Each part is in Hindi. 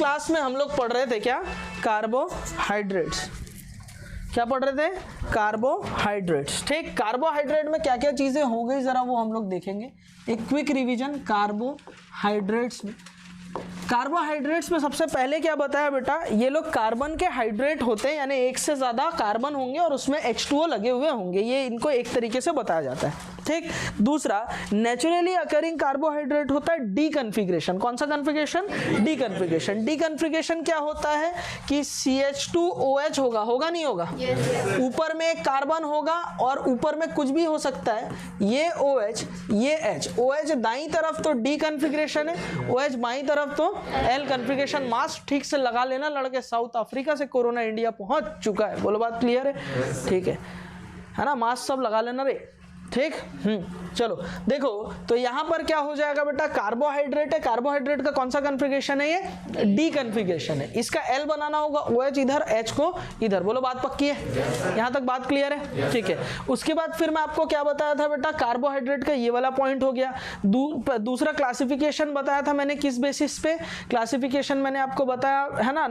क्लास में हम लोग पढ़ रहे थे क्या, कार्बोहाइड्रेट्स। क्या पढ़ रहे थे, कार्बोहाइड्रेट्स। ठीक, कार्बोहाइड्रेट में क्या क्या चीजें हो गई जरा वो हम लोग देखेंगे, एक क्विक रिवीजन। कार्बोहाइड्रेट्स में सबसे पहले क्या बताया बेटा, ये लोग कार्बन के हाइड्रेट होते हैं, यानी एक से ज्यादा कार्बन होंगे और उसमें H2O लगे हुए होंगे, ये इनको एक तरीके से बताया जाता है। ठीक, दूसरा नेचुरली अकरिंग कार्बोहाइड्रेट होता है डीकन्फिग्रेशन। कौन सा कन्फिग्रेशन, डीकन्फिग्रेशन। डीकन्फिग्रेशन क्या होता है कि CH2OH होगा नहीं होगा, ऊपर में एक कार्बन होगा और ऊपर में कुछ भी हो सकता है, ये OH ये H। OH दाईं तरफ तो डी कन्फिग्रेशन है, OH बाईं तरफ तो L कन्फिग्रेशन। मास्क ठीक से लगा लेना लड़के, साउथ अफ्रीका से कोरोना इंडिया पहुंच चुका है, बोलो बात क्लियर है, ठीक है ना, मास्क सब लगा लेना रे। ठीक, चलो देखो तो यहां पर क्या हो जाएगा बेटा, कार्बोहाइड्रेट है, कार्बोहाइड्रेट का कौन सा कन्फिग्रेशन है, ये डी कन्फिग्रेशन है। इसका L बनाना होगा, OH इधर H को इधर, बोलो बात पक्की है, यहां तक बात क्लियर है, ठीक है। उसके बाद फिर मैं आपको क्या बताया था बेटा, कार्बोहाइड्रेट का ये वाला पॉइंट हो गया। दूसरा क्लासिफिकेशन बताया था मैंने, किस बेसिस पे क्लासिफिकेशन मैंने आपको बताया है ना,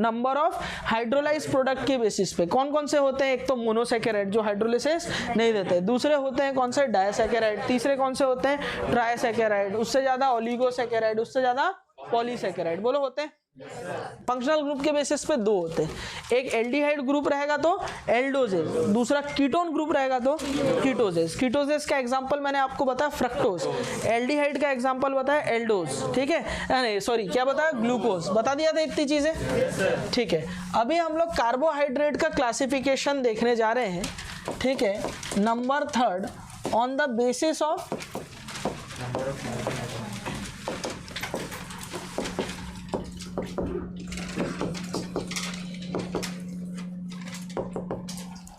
नंबर ऑफ हाइड्रोलाइज प्रोडक्ट के बेसिस पे। कौन कौन से होते हैं, एक तो मोनोसैकेराइड जो हाइड्रोलिसिस नहीं देते, दूसरे होते हैं कौन से, डायसैकेराइड, तीसरे कौन से होते हैं, ट्राइसैकेराइड, उससे ज्यादा ओलिगोसैकेराइड, उससे ज्यादा पॉलीसैकेराइड, बोलो होते हैं। फंक्शनल ग्रुप के बेसिस पे दो होते हैं, एक एल्डिहाइड ग्रुप रहेगा तो एल्डोजेज, दूसरा कीटोन ग्रुप रहेगा तो कीटोजेज। कीटोजेज का एग्जांपल मैंने आपको बताया फ्रक्टोज, एल्डिहाइड का एग्जांपल बताया एल्डोज, ठीक है, नहीं सॉरी क्या बताया, ग्लूकोज, बता दिया था इतनी चीजें, ठीक है। अभी हम लोग कार्बोहाइड्रेट का क्लासिफिकेशन देखने जा रहे हैं, ठीक है। Number 3 on the basis of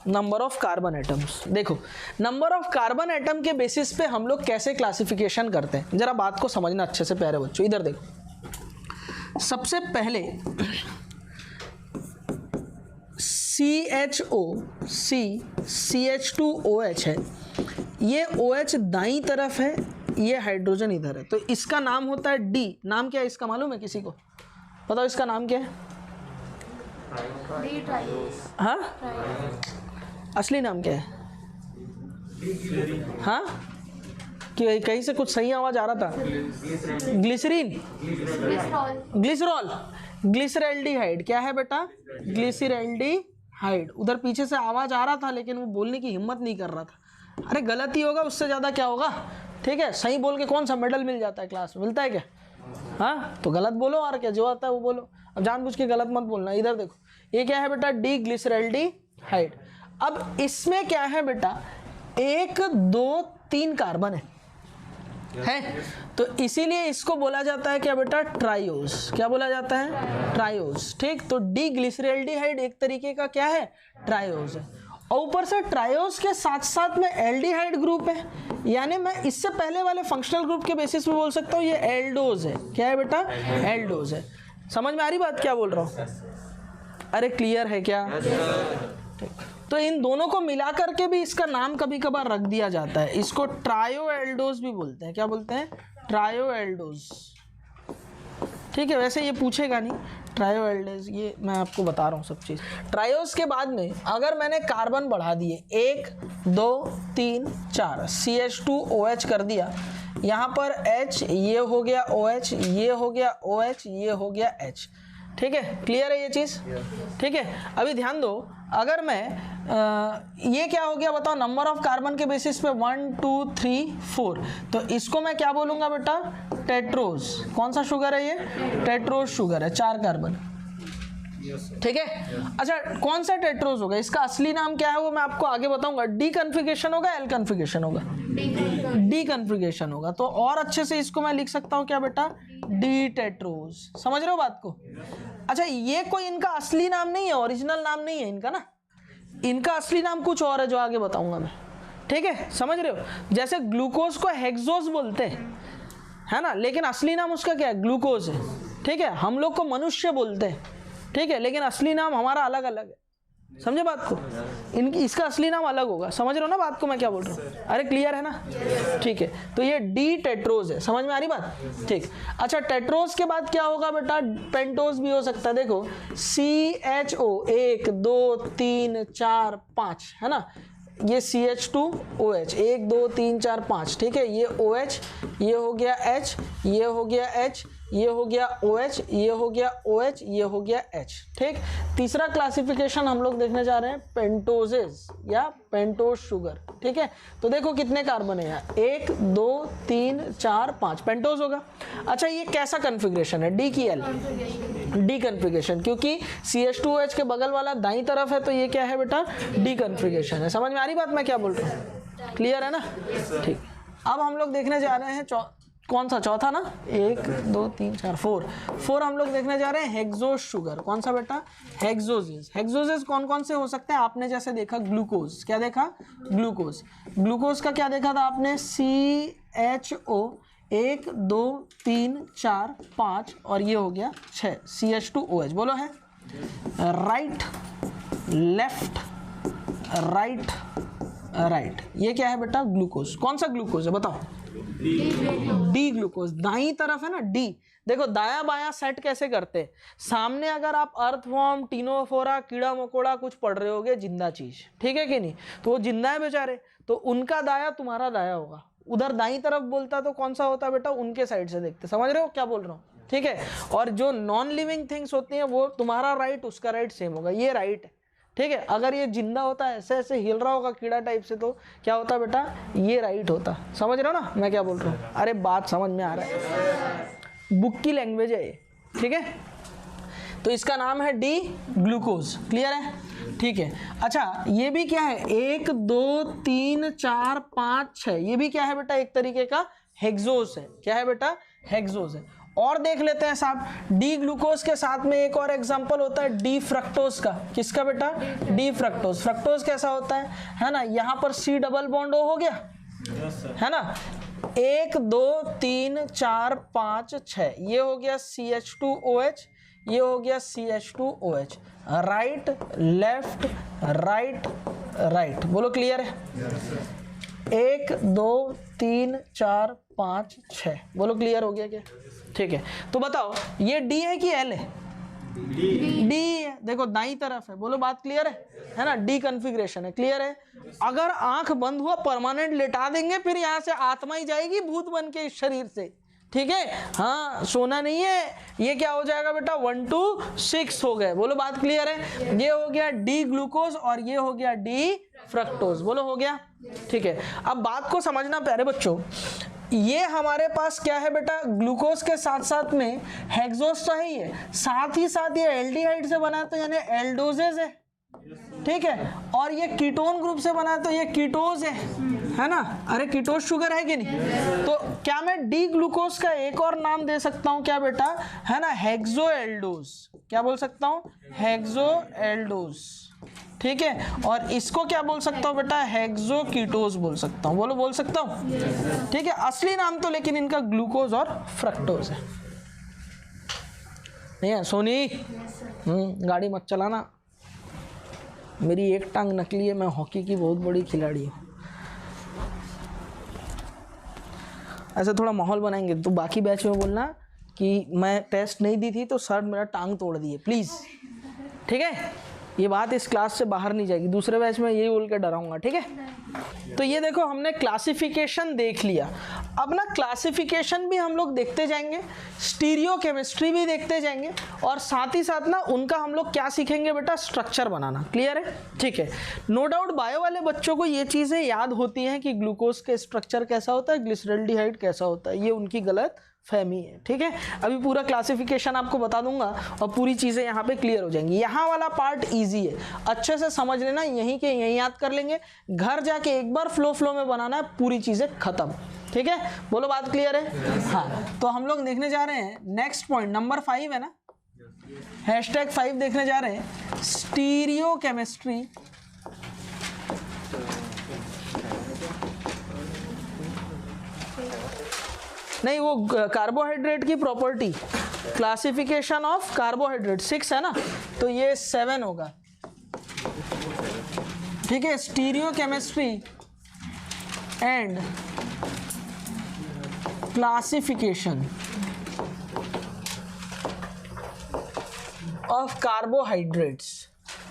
number of carbon atoms. देखो नंबर ऑफ कार्बन एटम के बेसिस पे हम लोग कैसे क्लासिफिकेशन करते हैं, जरा बात को समझना अच्छे से प्यारे बच्चों। इधर देखो, सबसे पहले CH2OH है, ये OH दाईं तरफ है, ये हाइड्रोजन इधर है, तो इसका नाम होता है D। नाम क्या है इसका, मालूम है किसी को, बताओ इसका नाम क्या है, हाँ असली नाम क्या है, हाँ कि कहीं से कुछ सही आवाज आ रहा था, ग्लिसरीन, ग्लिसरॉल, ग्लिसरैल्डिहाइड। क्या है बेटा, ग्लिसरैल्डिहाइड। उधर पीछे से आवाज आ रहा था लेकिन वो बोलने की हिम्मत नहीं कर रहा था। अरे गलत ही होगा, उससे ज्यादा क्या होगा, ठीक है। सही बोल के कौन सा मेडल मिल जाता है क्लास में, मिलता है क्या, हाँ तो गलत बोलो और क्या, जो आता है वो बोलो, अब जानबूझ के गलत मत बोलना। इधर देखो ये क्या है बेटा, डी ग्लिसरैल्डिहाइड। अब इसमें क्या है बेटा, 1 2 3 कार्बन है, तो इसीलिए इसको बोला जाता है क्या बेटा, ट्राइओज। क्या बोला जाता है, ट्राइओज, ठीक। तो डी ग्लिसरैल्डिहाइड एक तरीके का क्या है, ट्राइओज है। और ऊपर से ट्राइओज के साथ साथ में एल्डिहाइड ग्रुप है, यानी मैं इससे पहले वाले फंक्शनल ग्रुप के बेसिस पे बोल सकता हूँ ये एल्डोज है। क्या है बेटा, एल्डोज है। समझ में आ रही बात क्या बोल रहा हूँ, अरे क्लियर है क्या, तो इन दोनों को मिला करके भी इसका नाम कभी कभार रख दिया जाता है, इसको ट्रायो एल्डोज भी बोलते हैं। क्या बोलते हैं, ट्रायो एल्डोज, ठीक है। वैसे ये पूछेगा नहीं ट्रायो एल्डोज, ये मैं आपको बता रहा हूँ सब चीज़। ट्रायोज के बाद में अगर मैंने कार्बन बढ़ा दिए 1 2 3 4 CH2OH कर दिया, यहाँ पर H, ये हो गया OH, ये हो गया OH, ये हो गया H, ठीक है। क्लियर है ये चीज़, ठीक है। अभी ध्यान दो, अगर मैं ये क्या हो गया बताओ, नंबर ऑफ कार्बन के बेसिस पे 1 2 3 4, तो इसको मैं क्या बोलूंगा बेटा, टेट्रोज। कौन सा शुगर है ये, टेट्रोज शुगर है, 4 कार्बन, ठीक है। अच्छा कौन सा टेट्रोज होगा, इसका असली नाम क्या है वो मैं आपको आगे बताऊंगा। डी कन्फिग्रेशन होगा, एल कन्फिग्रेशन होगा, डी कन्फिग्रेशन होगा, तो और अच्छे से इसको मैं लिख सकता हूँ क्या बेटा, डी टेट्रोज। समझ रहे हो बात को। अच्छा ये कोई इनका असली नाम नहीं है, ओरिजिनल नाम नहीं है इनका ना, इनका असली नाम कुछ और है जो आगे बताऊंगा मैं, ठीक है। समझ रहे हो, जैसे ग्लूकोज को हेक्सोज बोलते हैं, है ना, लेकिन असली नाम उसका क्या है, ग्लूकोज है, ठीक है। हम लोग को मनुष्य बोलते हैं, ठीक है, लेकिन असली नाम हमारा अलग अलग है, समझे बात को? इनकी इसका असली नाम अलग होगा, समझ रहे हो ना बात को मैं क्या बोल रहा हूँ? अरे क्लियर है ना? ठीक है, तो ये डी टेट्रोज है, समझ में आ रही बात? ठीक। अच्छा, टेट्रोज के बाद क्या होगा बेटा? पेंटोज भी हो सकता है। देखो CHO 1 2 3 4 5 है ना, ये CH2OH 1 2 3 4 5, ठीक है, ये OH, ये हो गया H, ये हो गया H, ये हो गया OH, ये हो गया OH, ये हो गया H, ठीक। तीसरा क्लासिफिकेशन हम लोग देखने जा रहे हैं पेंटोजेस या पेंटोज शुगर, ठीक है। तो देखो कितने कार्बन है यहाँ, 1 2 3 4 5 पेंटोज होगा। अच्छा, ये कैसा कन्फिग्रेशन है? D की L, डी कन्फिग्रेशन, क्योंकि CH2OH के बगल वाला दाईं तरफ है, तो ये क्या है बेटा? डी कन्फिग्रेशन है। समझ में आ रही बात मैं क्या बोल रहा हूँ? क्लियर है ना? ठीक। अब हम लोग देखने जा रहे हैं कौन सा? चौथा ना, 1 2 3 4 4 हम लोग देखने जा रहे हैं हेक्सोज शुगर। कौन सा बेटा? हेक्सोजेस। हेक्सोजेस कौन कौन से हो सकते हैं? आपने जैसे देखा ग्लूकोज, क्या देखा? ग्लूकोज। ग्लूकोज का क्या देखा था आपने? CHO 1 2 3 4 5 और ये हो गया 6 CH2OH। बोलो है राइट लेफ्ट राइट राइट, ये क्या है बेटा? ग्लूकोज। कौन सा ग्लूकोज है बताओ? D glucose. दाईं तरफ है ना डी। देखो दाया बायां सेट कैसे करते हैं? सामने अगर आप अर्थवॉर्म, टीनोफोरा, कीड़ा मकोड़ा कुछ पढ़ रहे होगे, जिंदा चीज, ठीक है कि नहीं, तो वो जिंदा है बेचारे, तो उनका दाया तुम्हारा दाया होगा। उधर दाईं तरफ बोलता तो कौन सा होता बेटा? उनके साइड से देखते। समझ रहे हो क्या बोल रहा हूँ? ठीक है। और जो नॉन लिविंग थिंग्स होती हैं वो तुम्हारा राइट उसका राइट सेम होगा, ये राइट है, ठीक है। अगर ये जिंदा होता है, ऐसे ऐसे हिल रहा होगा कीड़ा टाइप से, तो क्या होता बेटा? ये राइट होता। समझ रहे हो ना मैं क्या बोल रहा हूँ? अरे बात समझ में आ रहा है, बुक की लैंग्वेज है ये, ठीक है। तो इसका नाम है डी ग्लूकोज। क्लियर है? ठीक है। अच्छा, ये भी क्या है? 1 2 3 4 5 6, ये भी क्या है बेटा? एक तरीके का हेक्सोज है। क्या है बेटा? हेक्सोज है। और देख लेते हैं साहब, डी ग्लूकोज के साथ में एक और एग्जांपल होता है डी फ्रक्टोज का। किसका बेटा? D fructose. फ्रक्टोज कैसा होता है ना, यहाँ पर C डबल बॉन्ड O हो गया, है ना, 1 2 3 4 5 6, ये हो गया CH2OH, ये हो गया CH2OH। Right left right right, बोलो क्लियर है? 1 2 3 4 5 6, बोलो क्लियर हो गया क्या? ठीक है। तो बताओ ये डी है कि एल है? डी है। देखो दाईं तरफ है, बोलो बात क्लियर है ना? डी कॉन्फ़िगरेशन है। क्लियर है? अगर आंख बंद हुआ परमानेंट लेटा देंगे, फिर यहाँ से आत्मा ही जाएगी भूत बन के इस शरीर से, ठीक है। हाँ, सोना नहीं है। ये क्या हो जाएगा बेटा? 1 2 6 हो गए। बोलो बात क्लियर है? ये हो गया डी ग्लूकोज और ये हो गया डी फ्रक्टोज। बोलो हो गया? ठीक है। अब बात को समझना प्यारे बच्चों, ये हमारे पास क्या है बेटा? ग्लूकोज के साथ साथ में हेक्सोज तो है ही है, साथ ही साथ ये एल्डिहाइड से बना है तो यानी एल्डोजेज है, ठीक है। और ये कीटोन ग्रुप से बना है तो ये कीटोज है ना? अरे कीटोज शुगर है कि नहीं? तो क्या मैं डी ग्लूकोज का एक और नाम दे सकता हूं क्या बेटा? है ना, हेक्सो एल्डोज। क्या बोल सकता हूं? हेक्सो एल्डोज, ठीक है। और इसको क्या बोल सकता हूँ बेटा? हेक्सो कीटोज बोल सकता हूँ। बोलो बोल सकता हूँ, ठीक है। असली नाम तो लेकिन इनका ग्लूकोज और फ्रक्टोज है। नहीं है सोनी? गाड़ी मत चलाना, मेरी एक टांग नकली है, मैं हॉकी की बहुत बड़ी खिलाड़ी हूँ। ऐसे थोड़ा माहौल बनाएंगे तो बाकी बैच में बोलना कि मैं टेस्ट नहीं दी थी तो सर मेरा टांग तोड़ दिए, प्लीज़, ठीक है। ये बात इस क्लास से बाहर नहीं जाएगी, दूसरे बैच में यही बोल के डराऊंगा, ठीक है। तो ये देखो हमने क्लासिफिकेशन देख लिया। अब ना क्लासिफिकेशन भी हम लोग देखते जाएंगे, स्टीरियो केमिस्ट्री भी देखते जाएंगे, और साथ ही साथ ना उनका हम लोग क्या सीखेंगे बेटा? स्ट्रक्चर बनाना। क्लियर है? ठीक है। नो डाउट बायो वाले बच्चों को ये चीज़ें याद होती हैं कि ग्लूकोज का स्ट्रक्चर कैसा होता है, ग्लिसरॉल्डिहाइड कैसा होता है, ये उनकी गलत फहमी है, ठीक है। अभी पूरा क्लासिफिकेशन आपको बता दूंगा और पूरी चीज़ें यहाँ पे क्लियर हो जाएंगी। यहाँ वाला पार्ट इजी है, अच्छे से समझ लेना, यहीं के यहीं याद कर लेंगे, घर जाके एक बार फ्लो में बनाना है, पूरी चीज़ें खत्म, ठीक है। बोलो बात क्लियर है? हाँ, तो हम लोग देखने जा रहे हैं नेक्स्ट पॉइंट, नंबर 5 है ना, #5 देखने जा रहे हैं, स्टीरियो केमिस्ट्री नहीं, वो कार्बोहाइड्रेट की प्रॉपर्टी, क्लासिफिकेशन ऑफ कार्बोहाइड्रेट 6 है ना, तो ये 7 होगा। ठीक है, stereo chemistry and classification of carbohydrates.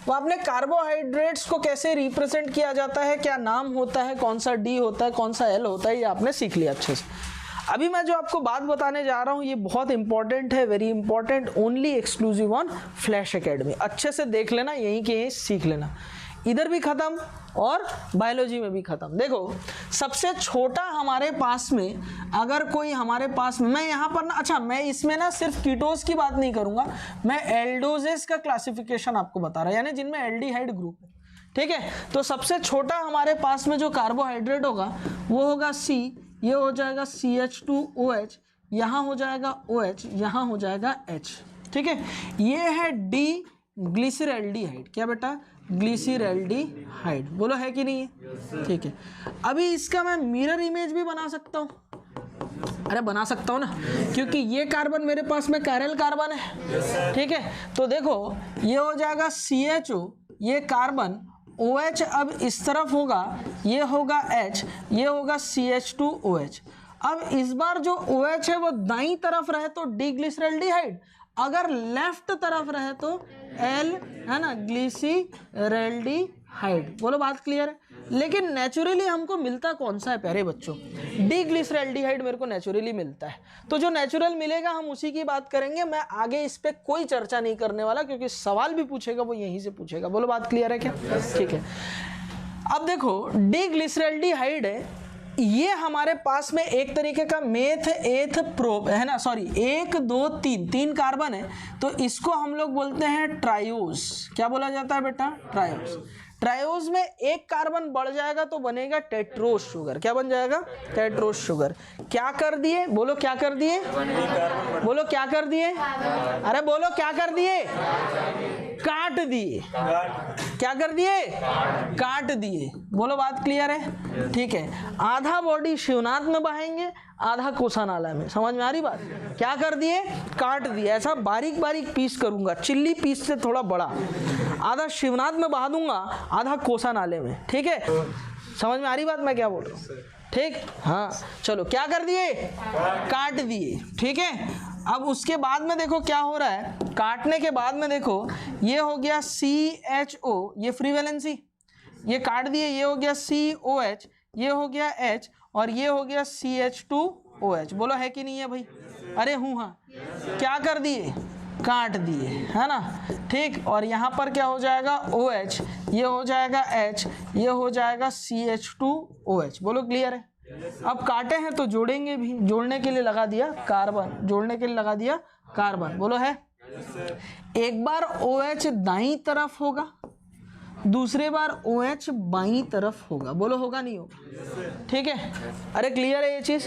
वो आपने कार्बोहाइड्रेट्स को कैसे रिप्रेजेंट किया जाता है, क्या नाम होता है, कौन सा डी होता है, कौन सा एल होता है, ये आपने सीख लिया अच्छे से। अभी मैं जो आपको बात बताने जा रहा हूँ ये बहुत इंपॉर्टेंट है, very important, only exclusive on flash academy. अच्छे से देख लेना, यहीं के यहीं सीख लेना, इधर भी खत्म और बायोलॉजी में भी खत्म। देखो सबसे छोटा हमारे पास में अगर कोई हमारे पास, मैं यहाँ पर ना, अच्छा मैं इसमें ना सिर्फ कीटोज की बात नहीं करूँगा, मैं एल्डोजेस का क्लासिफिकेशन आपको बता रहा हूँ, यानी जिनमें एल्डिहाइड ग्रुप है। ठीक है, तो सबसे छोटा हमारे पास में जो कार्बोहाइड्रेट होगा वो होगा C, ये हो जाएगा CH2OH, यहाँ हो जाएगा OH, यहाँ हो जाएगा H। ठीक है, ये है D ग्लिसरल्डिहाइड। क्या बेटा? ग्लिसरल्डिहाइड। बोलो है कि नहीं है? ठीक है, अभी इसका मैं मिरर इमेज भी बना सकता हूँ। अरे बना सकता हूँ ना, क्योंकि ये कार्बन मेरे पास में कैरल कार्बन है। ठीक है, तो देखो ये हो जाएगा CHO, ये कार्बन OH अब इस तरफ होगा, ये होगा H, ये होगा CH2OH। अब इस बार जो OH है वो दाईं तरफ रहे तो डिग्लिसरल्डिहाइड, अगर लेफ्ट तरफ रहे तो L है ना, ग्लिसरल्डिहाइड। बोलो बात क्लियर है? लेकिन नेचुरली हमको मिलता कौन सा है प्यारे बच्चों? डिग्लिसरल्डिहाइड मेरे को नेचुरली मिलता है। तो जो नेचुरल मिलेगा हम उसी की बात करेंगे, मैं आगे इस पे कोई चर्चा नहीं करने वाला, क्योंकि सवाल भी पूछेगा वो यहीं से पूछेगा। बोलो बात क्लियर है क्या? ठीक है, अब देखो डिग्लिसरल्डिहाइड है, ये हमारे पास में एक तरीके का मेथ एथ प्रोप है ना, सॉरी 1 2 3 तीन कार्बन है, तो इसको हम लोग बोलते हैं ट्रायोज। क्या बोला जाता है बेटा? ट्रायोज। ट्रायोज में एक कार्बन बढ़ जाएगा तो बनेगा टेट्रोज शुगर। क्या बन जाएगा? Tetrose sugar. क्या कर दिए? बोलो क्या कर दिए? बोलो क्या कर दिए? अरे बोलो क्या कर दिए? काट दिए। क्या कर दिए? काट दिए। बोलो बात क्लियर है? ठीक है, आधा बॉडी शिवनाथ में बहाएंगे, आधा कोसा नाला में। समझ में आ रही बात? क्या कर दिए? काट दिए। ऐसा बारीक बारीक पीस करूंगा, चिल्ली पीस से थोड़ा बड़ा, आधा शिवनाथ में बहा दूंगा, आधा कोसा नाले में। ठीक है, समझ में आ रही बात मैं क्या बोल रहा हूँ? ठीक, हाँ चलो, क्या कर दिए? काट दिए। ठीक है, अब उसके बाद में देखो क्या हो रहा है, काटने के बाद में देखो ये हो गया CHO, ये फ्री वैलेंसी, ये काट दिए, ये हो गया COH, ये हो गया H, और ये हो गया CH2OH। बोलो है कि नहीं है भाई? अरे हूँ, हाँ। क्या कर दिए? काट दिए, है ना। ठीक, और यहाँ पर क्या हो जाएगा? OH, ये हो जाएगा H, ये हो जाएगा CH2OH। बोलो क्लियर है? अब काटे हैं तो जोड़ेंगे भी, जोड़ने के लिए लगा दिया कार्बन, जोड़ने के लिए लगा दिया कार्बन। बोलो है? एक बार OH दाईं तरफ होगा, दूसरे बार OH बाईं तरफ होगा। बोलो होगा नहीं होगा? ठीक है, अरे क्लियर है ये चीज?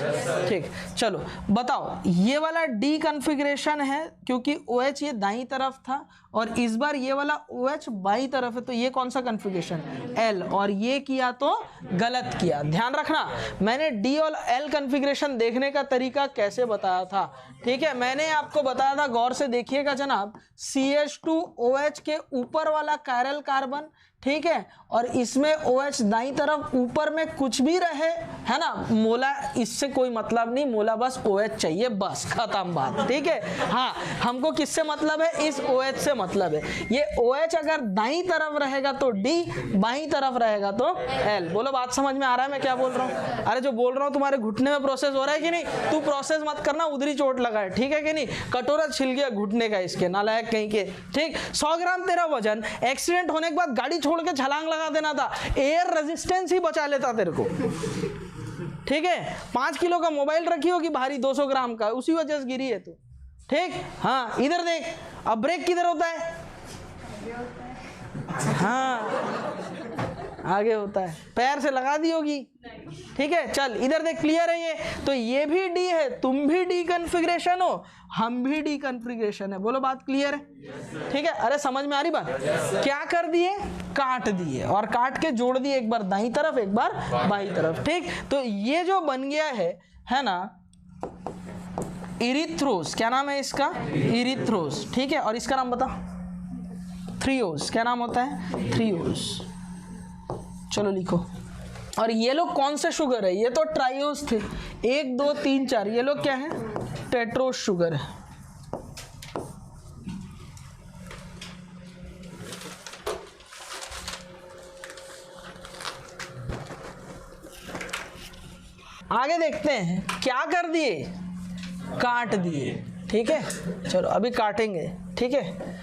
ठीक, चलो बताओ, ये वाला D कॉन्फ़िगरेशन है क्योंकि OH ये दाईं तरफ था, और इस बार ये वाला OH बाईं तरफ है, तो ये कौन सा कॉन्फ़िगरेशन? L। और ये किया तो गलत किया। ध्यान रखना, मैंने D और L कॉन्फ़िगरेशन देखने का तरीका कैसे बताया था। ठीक है, मैंने आपको बताया था, गौर से देखिएगा जनाब, CH2OH के ऊपर वाला कायरल कार्बन, ठीक है, और इसमें OH दाईं तरफ, ऊपर में कुछ भी रहे, है ना, मोला इससे कोई मतलब नहीं, मोला बस OH चाहिए, बस खत्म बात। ठीक है, हाँ, हमको किससे मतलब है? इस OH से मतलब है। ये OH अगर दाईं तरफ रहेगा तो D, बाईं तरफ रहेगा तो L। बोलो बात समझ में आ रहा है मैं क्या बोल रहा हूँ? अरे जो बोल रहा हूँ तुम्हारे घुटने में प्रोसेस हो रहा है कि नहीं? तू प्रोसेस मत करना, उधरी चोट लगा है। ठीक है कि नहीं? कटोरा छिल गया घुटने का इसके, नालायक कहीं के। ठीक, 100 ग्राम तेरा वजन, एक्सीडेंट होने के बाद गाड़ी छोड़ के छलांग लगा देना था, एयर रेजिस्टेंस ही बचा लेता तेरे को। ठीक है, 5 किलो का मोबाइल रखी होगी भारी, 200 ग्राम का, उसी वजह से गिरी है तू। ठीक, हाँ इधर देख, अब ब्रेक किधर होता है? हाँ आगे होता है, पैर से लगा दी होगी। ठीक है, चल इधर देख, क्लियर है ये? तो ये भी D है, तुम भी D कॉन्फ़िगरेशन हो, हम भी D कॉन्फ़िगरेशन है। बोलो बात क्लियर है? ठीक है, अरे समझ में आ रही बात? क्या कर दिए? काट दिए, और काट के जोड़ दिए, एक बार दाईं तरफ एक बार बाईं तरफ। ठीक, तो ये जो बन गया है ना, इरिथ्रोज। क्या नाम है इसका? इरिथ्रोज। ठीक है, और इसका नाम बता? थ्रियोज। क्या नाम होता है? थ्रियोज। चलो लिखो। और ये लोग कौन से शुगर है? ये तो ट्राइओस थे, 1 2 3 4, ये लोग क्या है? टेट्रोस शुगर है। आगे देखते हैं, क्या कर दिए? काट दिए, ठीक है। चलो अभी काटेंगे, ठीक है,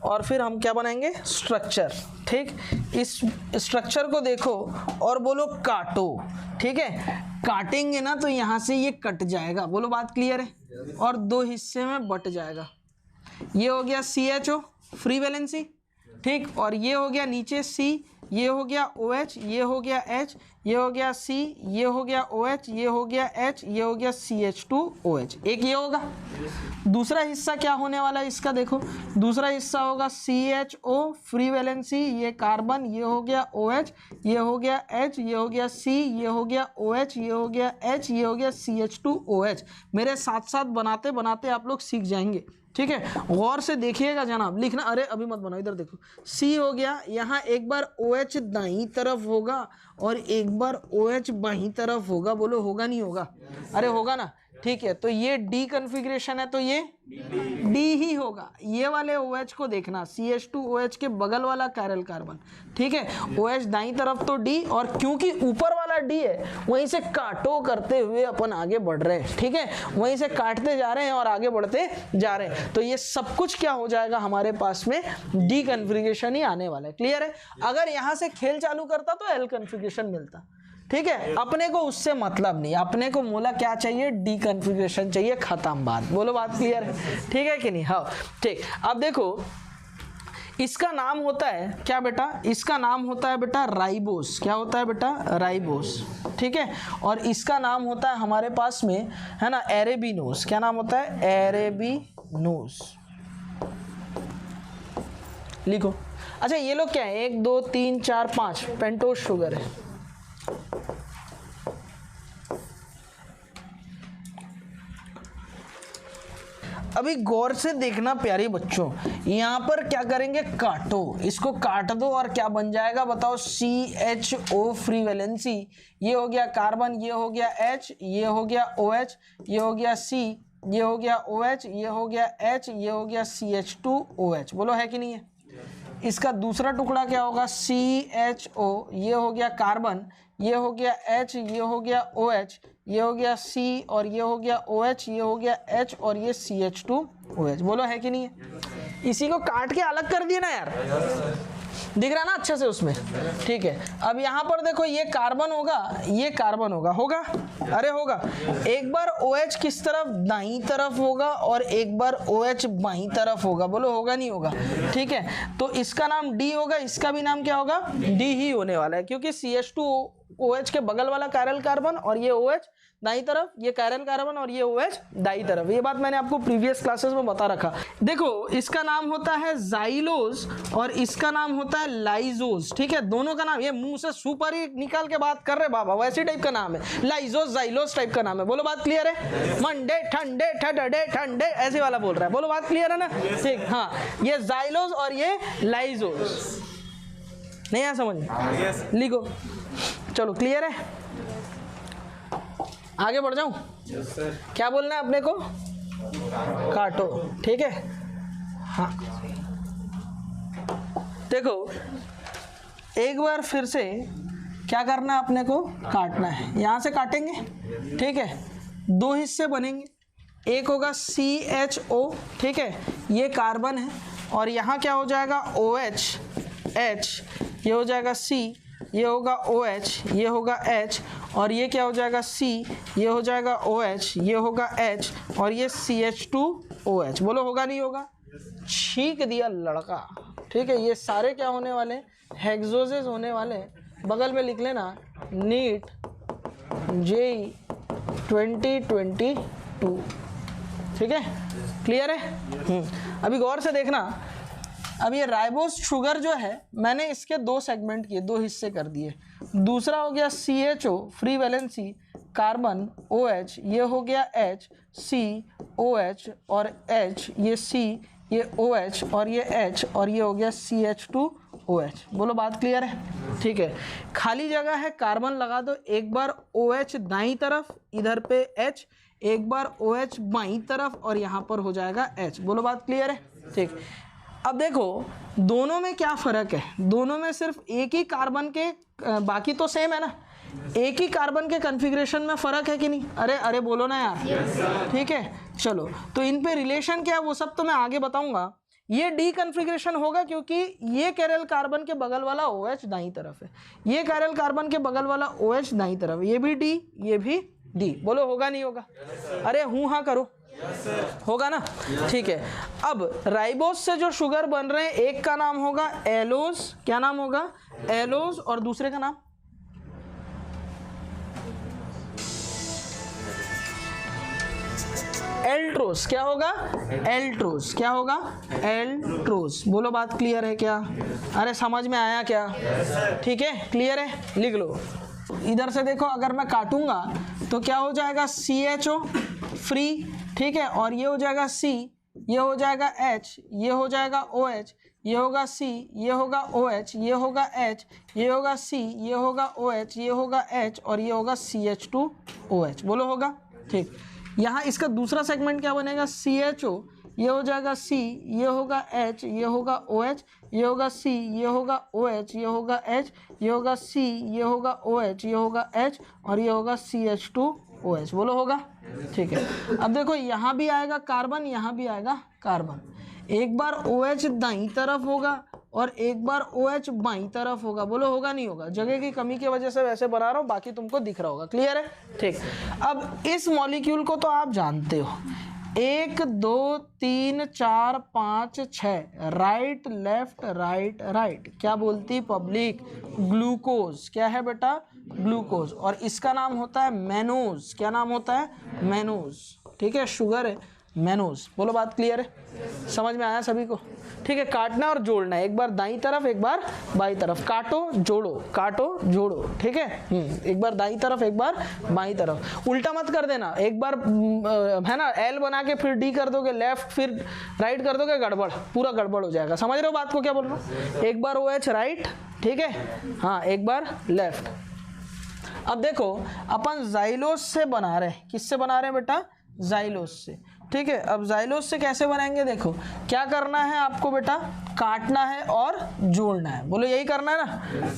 और फिर हम क्या बनाएंगे? स्ट्रक्चर, ठीक। इस स्ट्रक्चर को देखो और बोलो काटो, ठीक है। काटेंगे ना तो यहाँ से ये कट जाएगा, बोलो बात क्लियर है, और 2 हिस्से में बट जाएगा। ये हो गया CHO फ्री वैलेंसी, ठीक, और ये हो गया नीचे C, ये हो गया OH, ये हो गया H, ये हो गया C, ये हो गया OH, ये हो गया H, ये हो गया CH2OH, एक ये होगा। दूसरा हिस्सा क्या होने वाला है इसका? देखो दूसरा हिस्सा होगा CHO फ्री वैलेंसी, ये कार्बन, ये हो गया OH, ये हो गया H, ये हो गया C, ये हो गया OH, ये हो गया H, ये हो गया CH2OH। मेरे साथ साथ बनाते बनाते आप लोग सीख जाएंगे, ठीक है। गौर से देखिएगा जनाब, लिखना, अरे अभी मत बनाओ, इधर देखो। C हो गया, यहाँ एक बार OH दाईं तरफ होगा और एक बार OH बाईं तरफ होगा, बोलो होगा नहीं होगा? अरे होगा ना, ठीक है। तो ये D कन्फिग्रेशन है, तो ये D ही होगा। ये वाले OH को देखना, CH2OH के बगल वाला कायरल कार्बन, ठीक है। OH दाईं तरफ तो D, और क्योंकि ऊपर वाला D है वहीं से काटो करते हुए अपन आगे बढ़ रहे हैं, ठीक है। वहीं से काटते जा रहे हैं और आगे बढ़ते जा रहे हैं, तो ये सब कुछ क्या हो जाएगा हमारे पास में? D कन्फिग्रेशन ही आने वाला है। क्लियर है? अगर यहाँ से खेल चालू करता तो L कन्फिग्रेशन मिलता, ठीक है। अपने को उससे मतलब नहीं, अपने को मोला क्या चाहिए? डी कन्फिग्रेशन चाहिए, खत्म बात। बोलो बात क्लियर है, ठीक है कि नहीं? हाँ ठीक। अब देखो इसका नाम होता है क्या बेटा? इसका नाम होता है बेटा राइबोस। क्या होता है बेटा? राइबोस, ठीक है। और इसका नाम होता है हमारे पास में, है ना, एरेबिनोस। क्या नाम होता है? एरेबिनोस। लिखो। अच्छा ये लोग क्या है? 1 2 3 4 5 पेंटोस शुगर है। अभी गौर से देखना प्यारे बच्चों, यहाँ पर क्या करेंगे? काटो, इसको काट दो और क्या बन जाएगा बताओ? CHO फ्री वैलेंसी, ये हो गया कार्बन, ये हो गया H, ये हो गया OH, ये हो गया C, ये हो गया OH, ये हो गया H, ये हो गया CH2OH। बोलो है कि नहीं है? इसका दूसरा टुकड़ा क्या होगा? CHO, ये हो गया कार्बन, ये हो गया H, ये हो गया OH, ये हो गया C, और ये हो गया OH, ये हो गया H, और ये CH2OH। बोलो है कि नहीं है? इसी को काट के अलग कर दिया ना यार, दिख रहा ना अच्छे से उसमें, ठीक है। अब यहाँ पर देखो, ये कार्बन होगा, ये कार्बन होगा, होगा? अरे होगा। एक बार OH किस तरफ? दाईं तरफ होगा, और एक बार OH बाईं तरफ होगा। बोलो होगा नहीं होगा? ठीक है। तो इसका नाम D होगा, इसका भी नाम क्या होगा? D ही होने वाला है, क्योंकि CH2OH के बगल वाला कायरल कार्बन और ये OH दाईं तरफ, ये कायरल कार्बन और ये OH दाईं तरफ। ये बात मैंने आपको प्रीवियस क्लासेस में बता रखा। देखो इसका नाम होता है जाइलोज और इसका नाम होता है लाइजोज, ठीक है। दोनों का नाम, ये मुंह से सुपर ही निकाल के बात कर रहे बाबा, वैसी टाइप का नाम है, लाइजोज जाइलोज टाइप का नाम है। बोलो बात क्लियर है? मंडे ठंडे ठडे ठंडे ऐसे वाला बोल रहा है। बोलो बात क्लियर है ना? ठीक, हाँ। ये जाइलोज और ये लाइजोज, नहीं आया समझ? लिखो। चलो क्लियर है? आगे बढ़ जाऊं? Yes sir. क्या बोलना है अपने को? काटो, ठीक है। हाँ देखो एक बार फिर से क्या करना है अपने को? काटना है। यहाँ से काटेंगे, ठीक है। 2 हिस्से बनेंगे, एक होगा CHO, ठीक है, ये कार्बन है, और यहाँ क्या हो जाएगा? OH, H, ये हो जाएगा C, ये होगा OH, ये होगा H, और ये क्या हो जाएगा? C, ये हो जाएगा OH, ये होगा H, और ये CH2OH। बोलो होगा नहीं होगा? छींक दिया लड़का, ठीक है। ये सारे क्या होने वाले? हेक्सोजेस होने वाले। बगल में लिख लेना नीट JEE 2022, ठीक है। क्लियर है? अभी गौर से देखना। अब ये राइबोस शुगर जो है, मैंने इसके 2 सेगमेंट किए, 2 हिस्से कर दिए। दूसरा हो गया CHO free valency carbon OH, ये हो गया H, C, OH और H, ये C, ये OH और ये H, और ये हो गया CH2 OH। बोलो बात क्लियर है? ठीक है, खाली जगह है, कार्बन लगा दो, एक बार OH दाईं तरफ, इधर पे H, एक बार OH बाईं तरफ और यहाँ पर हो जाएगा H। बोलो बात क्लियर है? ठीक, अब देखो दोनों में क्या फ़र्क है, दोनों में सिर्फ एक ही कार्बन के, बाकी तो सेम है ना, एक ही कार्बन के कॉन्फ़िगरेशन में फ़र्क है कि नहीं? अरे अरे बोलो ना यार। yes, ठीक है, चलो तो इन पे रिलेशन क्या है वो सब तो मैं आगे बताऊंगा। ये डी कॉन्फ़िगरेशन होगा क्योंकि ये कैरल कार्बन के बगल वाला OH दाईं तरफ है, ये कैरल कार्बन के बगल वाला OH दाईं तरफ, ये भी डी, ये भी डी। बोलो होगा नहीं होगा? अरे हूँ हाँ करो। होगा ना? ठीक है, अब राइबोस से जो शुगर बन रहे हैं, एक का नाम होगा एलोज, क्या नाम होगा? एलोज, और दूसरे का नाम एल्ट्रोस। क्या होगा? एल्ट्रोस। क्या होगा? एल्ट्रोस। बोलो बात क्लियर है क्या? अरे समझ में आया क्या? ठीक है, क्लियर है? लिख लो। इधर से देखो, अगर मैं काटूंगा तो क्या हो जाएगा? CHO फ्री, ठीक है, और ये हो जाएगा C, ये हो जाएगा H, ये हो जाएगा OH, ये होगा C, ये होगा OH, ये होगा H, ये होगा C, ये होगा OH, ये होगा H, और ये होगा CH2OH। बोलो होगा? ठीक, यहाँ इसका दूसरा सेगमेंट क्या बनेगा? CHO, ये हो जाएगा C, ये होगा H, ये होगा OH, ये होगा C, ये होगा OH, ये होगा H, ये होगा C, ये होगा OH, ये होगा H, और ये होगा CH2OH। बोलो होगा? ठीक है, अब देखो यहाँ भी आएगा कार्बन, यहाँ भी आएगा कार्बन, एक बार OH दाईं तरफ होगा और एक बार OH बाईं तरफ होगा। बोलो होगा नहीं होगा? जगह की कमी की वजह से वैसे बना रहा हूँ, बाकी तुमको दिख रहा होगा। क्लियर है? ठीक, अब इस मॉलिक्यूल को तो आप जानते हो, 1 2 3 4 5 6, राइट लेफ्ट राइट राइट। क्या बोलती पब्लिक? ग्लूकोज। क्या है बेटा? ग्लूकोज। और इसका नाम होता है मैनोज। क्या नाम होता है? मैनोज। ठीक है, शुगर है मैनोज। बोलो बात क्लियर है? समझ में आया सभी को? ठीक है, काटना और जोड़ना है, एक बार दाईं तरफ एक बार बाईं तरफ, काटो जोड़ो, काटो जोड़ो। ठीक है, एक बार दाईं तरफ एक बार बाईं तरफ, उल्टा मत कर देना। एक बार है ना L बना के फिर D कर दोगे लेफ्ट, फिर राइट कर दोगे, गड़बड़, पूरा गड़बड़ हो जाएगा। समझ रहे हो बात को क्या बोल रहा हूँ? एक बार OH राइट, ठीक है, हाँ, एक बार लेफ्ट। अब देखो अपन जाइलोस से बना रहे हैं, किससे बना रहे हैं बेटा? जाइलोस से। ठीक है, अब जाइलोस से कैसे बनाएंगे? देखो क्या करना है आपको बेटा? काटना है और जोड़ना है। बोलो यही करना है ना,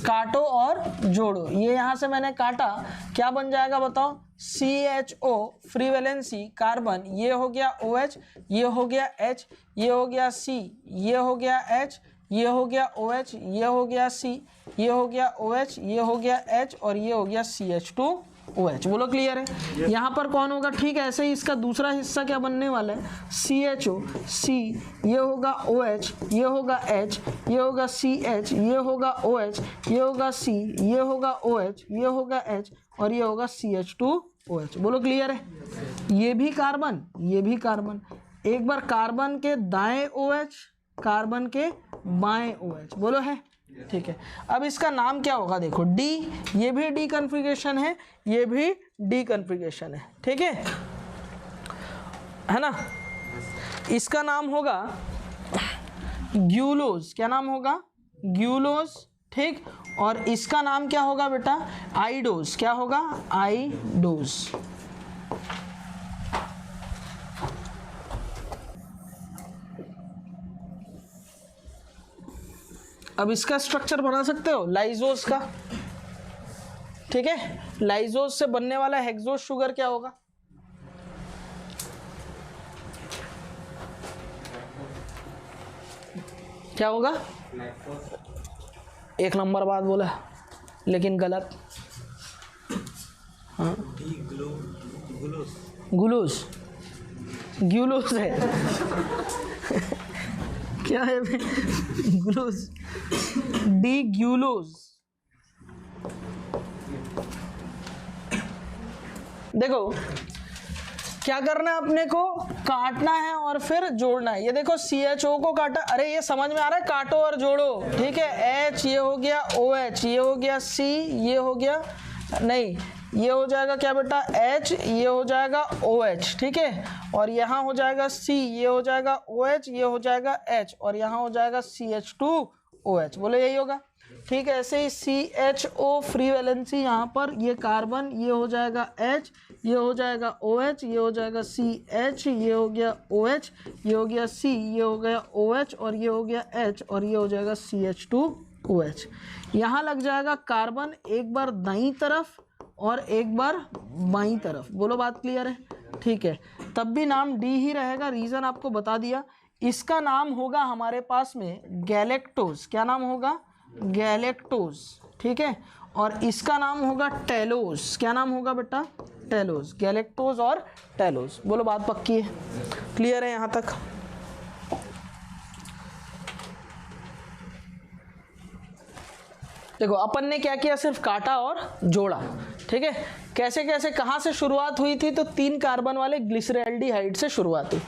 काटो और जोड़ो। ये यहाँ से मैंने काटा, क्या बन जाएगा बताओ? CHO फ्री वैलेंसी कार्बन, ये हो गया OH, ये हो गया H, ये हो गया C, ये हो गया H, ये हो गया OH, ये हो गया C, ये हो गया OH, ये हो गया H, और ये हो गया CH2OH। बोलो क्लियर है? यहाँ पर कौन होगा? ठीक है, ऐसे ही इसका दूसरा हिस्सा क्या बनने वाला है? CHO, C, ये होगा OH, ये होगा H, ये होगा CH, ये होगा OH, ये होगा C, ये होगा OH, ये होगा H, और ये होगा CH2OH। बोलो क्लियर है? ये भी कार्बन, ये भी कार्बन, एक बार कार्बन के दाएं OH, कार्बन के बाएं OH। बोलो है? ठीक है, अब इसका नाम क्या होगा? देखो D, ये भी D कॉन्फ़िगरेशन है, ये भी D कॉन्फ़िगरेशन है। ठीक है ना? इसका नाम होगा ग्यूलोज। क्या नाम होगा? ग्यूलोज। ठीक, और इसका नाम क्या होगा बेटा? आइडोज। क्या होगा? आइडोज। अब इसका स्ट्रक्चर बना सकते हो लाइजोस का। ठीक है, लाइजोस से बनने वाला हेक्सोस शुगर क्या होगा? क्या होगा? एक नंबर बात बोला, लेकिन गलत। हाँ, ग्लूकोज, ग्लूकोज है। क्या है? Glucose, D glucose. देखो क्या करना है अपने को? काटना है और फिर जोड़ना है। ये देखो CHO को काटा, अरे ये समझ में आ रहा है? काटो और जोड़ो। ठीक है, H, ये हो गया OH, ये हो गया C, ये हो गया, नहीं ये हो जाएगा क्या बेटा? H, ये हो जाएगा OH। ठीक है, और यहाँ हो जाएगा C, ये हो जाएगा OH, ये हो जाएगा H, और यहाँ हो जाएगा CH2 OH, बोलो यही होगा। ठीक है, ऐसे ही CHO फ्री वैलेंसी यहाँ पर, ये कार्बन, ये हो जाएगा H, ये हो जाएगा OH, ये हो जाएगा CH, ये हो गया OH, ये हो गया C, ये हो गया OH और ये हो गया H और ये हो जाएगा CH2OH। यहाँ लग जाएगा कार्बन एक बार दाईं तरफ और एक बार बाईं तरफ, बोलो बात क्लियर है? ठीक है, तब भी नाम D ही रहेगा, रीज़न आपको बता दिया। इसका नाम होगा हमारे पास में गैलेक्टोज, क्या नाम होगा? गैलेक्टोज। ठीक है, और इसका नाम होगा टेलोज, क्या नाम होगा बेटा? टेलोज। गैलेक्टोज और टेलोज, बोलो बात पक्की है? क्लियर है यहाँ तक? देखो अपन ने क्या किया, सिर्फ काटा और जोड़ा। ठीक है, कैसे कैसे कहाँ से शुरुआत हुई थी? तो 3 कार्बन वाले ग्लिसरैल्डिहाइड से शुरुआत हुई।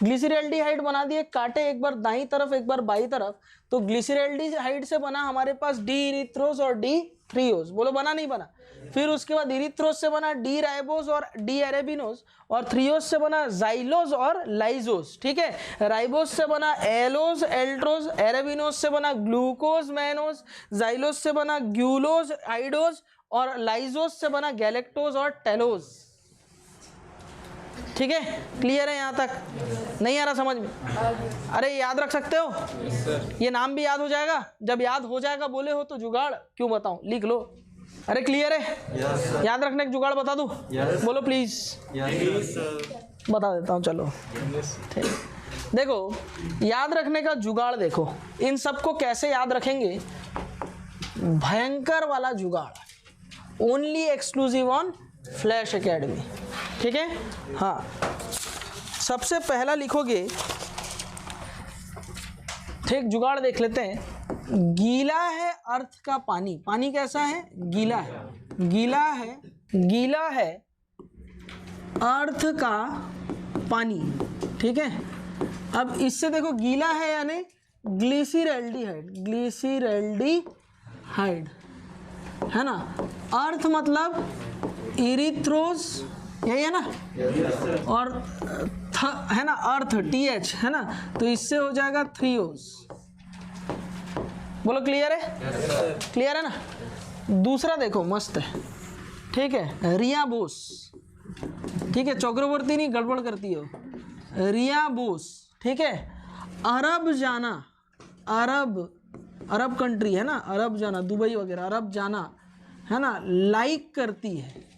ग्लिसरैल्डिहाइड बना दिए, काटे एक बार दाईं तरफ एक बार बाईं तरफ, तो ग्लिसरैल्डिहाइड से बना हमारे पास डी इरिथ्रोज और डी थ्रियोज, बोलो बना नहीं बना? फिर उसके बाद इरिथ्रोज से बना डी राइबोज और डी एरेबिनोज, और थ्रियोज से बना जाइलोज और लाइजोज। ठीक है, राइबोज से बना एलोज एल्ट्रोज, एरेबिनोज से बना ग्लूकोज मैनोज, जाइलोज से बना ग्यूलोज आइडोज और लाइजोज से बना गैलेक्टोज और टेलोज। ठीक है, क्लियर है यहाँ तक? नहीं आ रहा समझ में? अरे याद रख सकते हो? ये नाम भी याद हो जाएगा। जब याद हो जाएगा बोले हो तो जुगाड़ क्यों बताऊं, लिख लो। अरे क्लियर है? याद रखने का जुगाड़ बता दूं? बोलो प्लीज। बता देता हूं, चलो। ठीक, देखो याद रखने का जुगाड़, देखो इन सबको कैसे याद रखेंगे? भयंकर वाला जुगाड़, only exclusive on flash academy. ठीक है, हाँ, सबसे पहला लिखोगे, ठीक, जुगाड़ देख लेते हैं। गीला है अर्थ का पानी, पानी कैसा है? गीला है, गीला है, गीला है अर्थ का पानी। ठीक है, अब इससे देखो गीला है यानी ग्लिसरैल्डिहाइड, ग्लिसरैल्डिहाइड है ना। अर्थ मतलब इरिथ्रोज, यही है ना, और है ना अर्थ TH है ना, तो इससे हो जाएगा थ्रियोज। बोलो क्लियर है? क्लियर है ना? दूसरा देखो मस्त है। ठीक है, रिया बोस। ठीक है, चक्रवर्ती नहीं गड़बड़ करती हो, रिया बोस। ठीक है, अरब जाना, अरब कंट्री है ना, अरब जाना, दुबई वगैरह, अरब जाना है ना, लाइक करती है।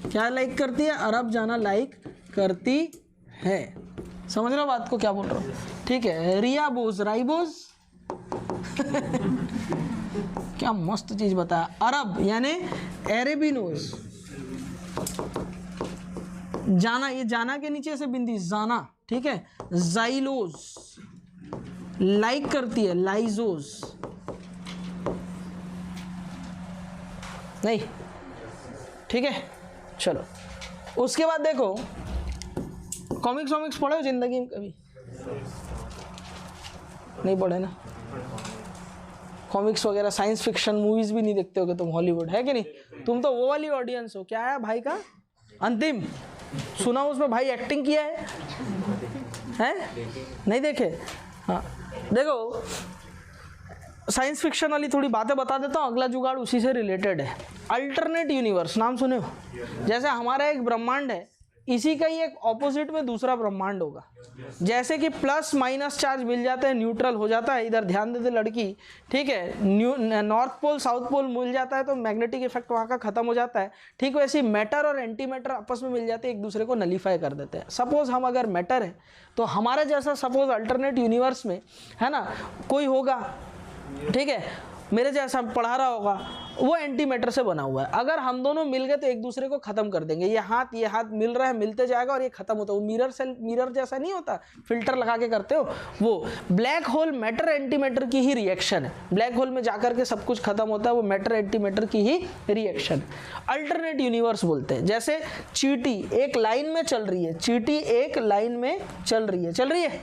क्या लाइक करती है? अरब जाना लाइक करती है। समझ रहे हो बात को क्या बोल रहा हूँ? ठीक है, रिया बोस, राइबोस क्या मस्त चीज बताया। अरब यानी एरेबिनोज, जाना, ये जाना के नीचे से बिंदी जाना। ठीक है, जाइलोज लाइक करती है, लाइजोज नहीं। ठीक है, चलो उसके बाद देखो, कॉमिक्स वॉमिक्स पढ़े हो जिंदगी में कभी? नहीं पढ़े ना? कॉमिक्स वगैरह, साइंस फिक्शन मूवीज भी नहीं देखते होगे तुम, हॉलीवुड है कि नहीं? तुम तो वो वाली ऑडियंस हो। क्या है भाई का अंतिम सुना, उसमें भाई एक्टिंग किया है? नहीं देखे? हाँ, देखो साइंस फिक्शन वाली थोड़ी बातें बता देता हूँ, अगला जुगाड़ उसी से रिलेटेड है। अल्टरनेट यूनिवर्स नाम सुने हो? जैसे हमारा एक ब्रह्मांड है, इसी का ही एक ऑपोजिट में दूसरा ब्रह्मांड होगा। जैसे कि प्लस माइनस चार्ज मिल जाते हैं, न्यूट्रल हो जाता है। इधर ध्यान देते लड़की, ठीक है, नॉर्थ पोल साउथ पोल मिल जाता है तो मैग्नेटिक इफेक्ट वहाँ का खत्म हो जाता है। ठीक वैसे मैटर और एंटी मैटर आपस में मिल जाते हैं, एक दूसरे को नलीफाई कर देते हैं। सपोज हम अगर मैटर है तो हमारे जैसा सपोज अल्टरनेट यूनिवर्स में है ना कोई होगा, ठीक है, मेरे जैसा पढ़ा रहा होगा, वो एंटी मैटर से बना हुआ है। अगर हम दोनों मिल गए तो एक दूसरे को खत्म कर देंगे। ये हाथ मिल रहा है, मिलते जाएगा और ये खत्म होता है। वो मिरर जैसा नहीं होता, फिल्टर लगा के करते हो वो। Black hole matter anti matter की ही रिएक्शन है। ब्लैक होल में जाकर के सब कुछ खत्म होता है, वो मैटर एंटी मैटर की ही रिएक्शन। अल्टरनेट यूनिवर्स बोलते हैं। जैसे चींटी एक लाइन में चल रही है, चींटी एक लाइन में चल रही है,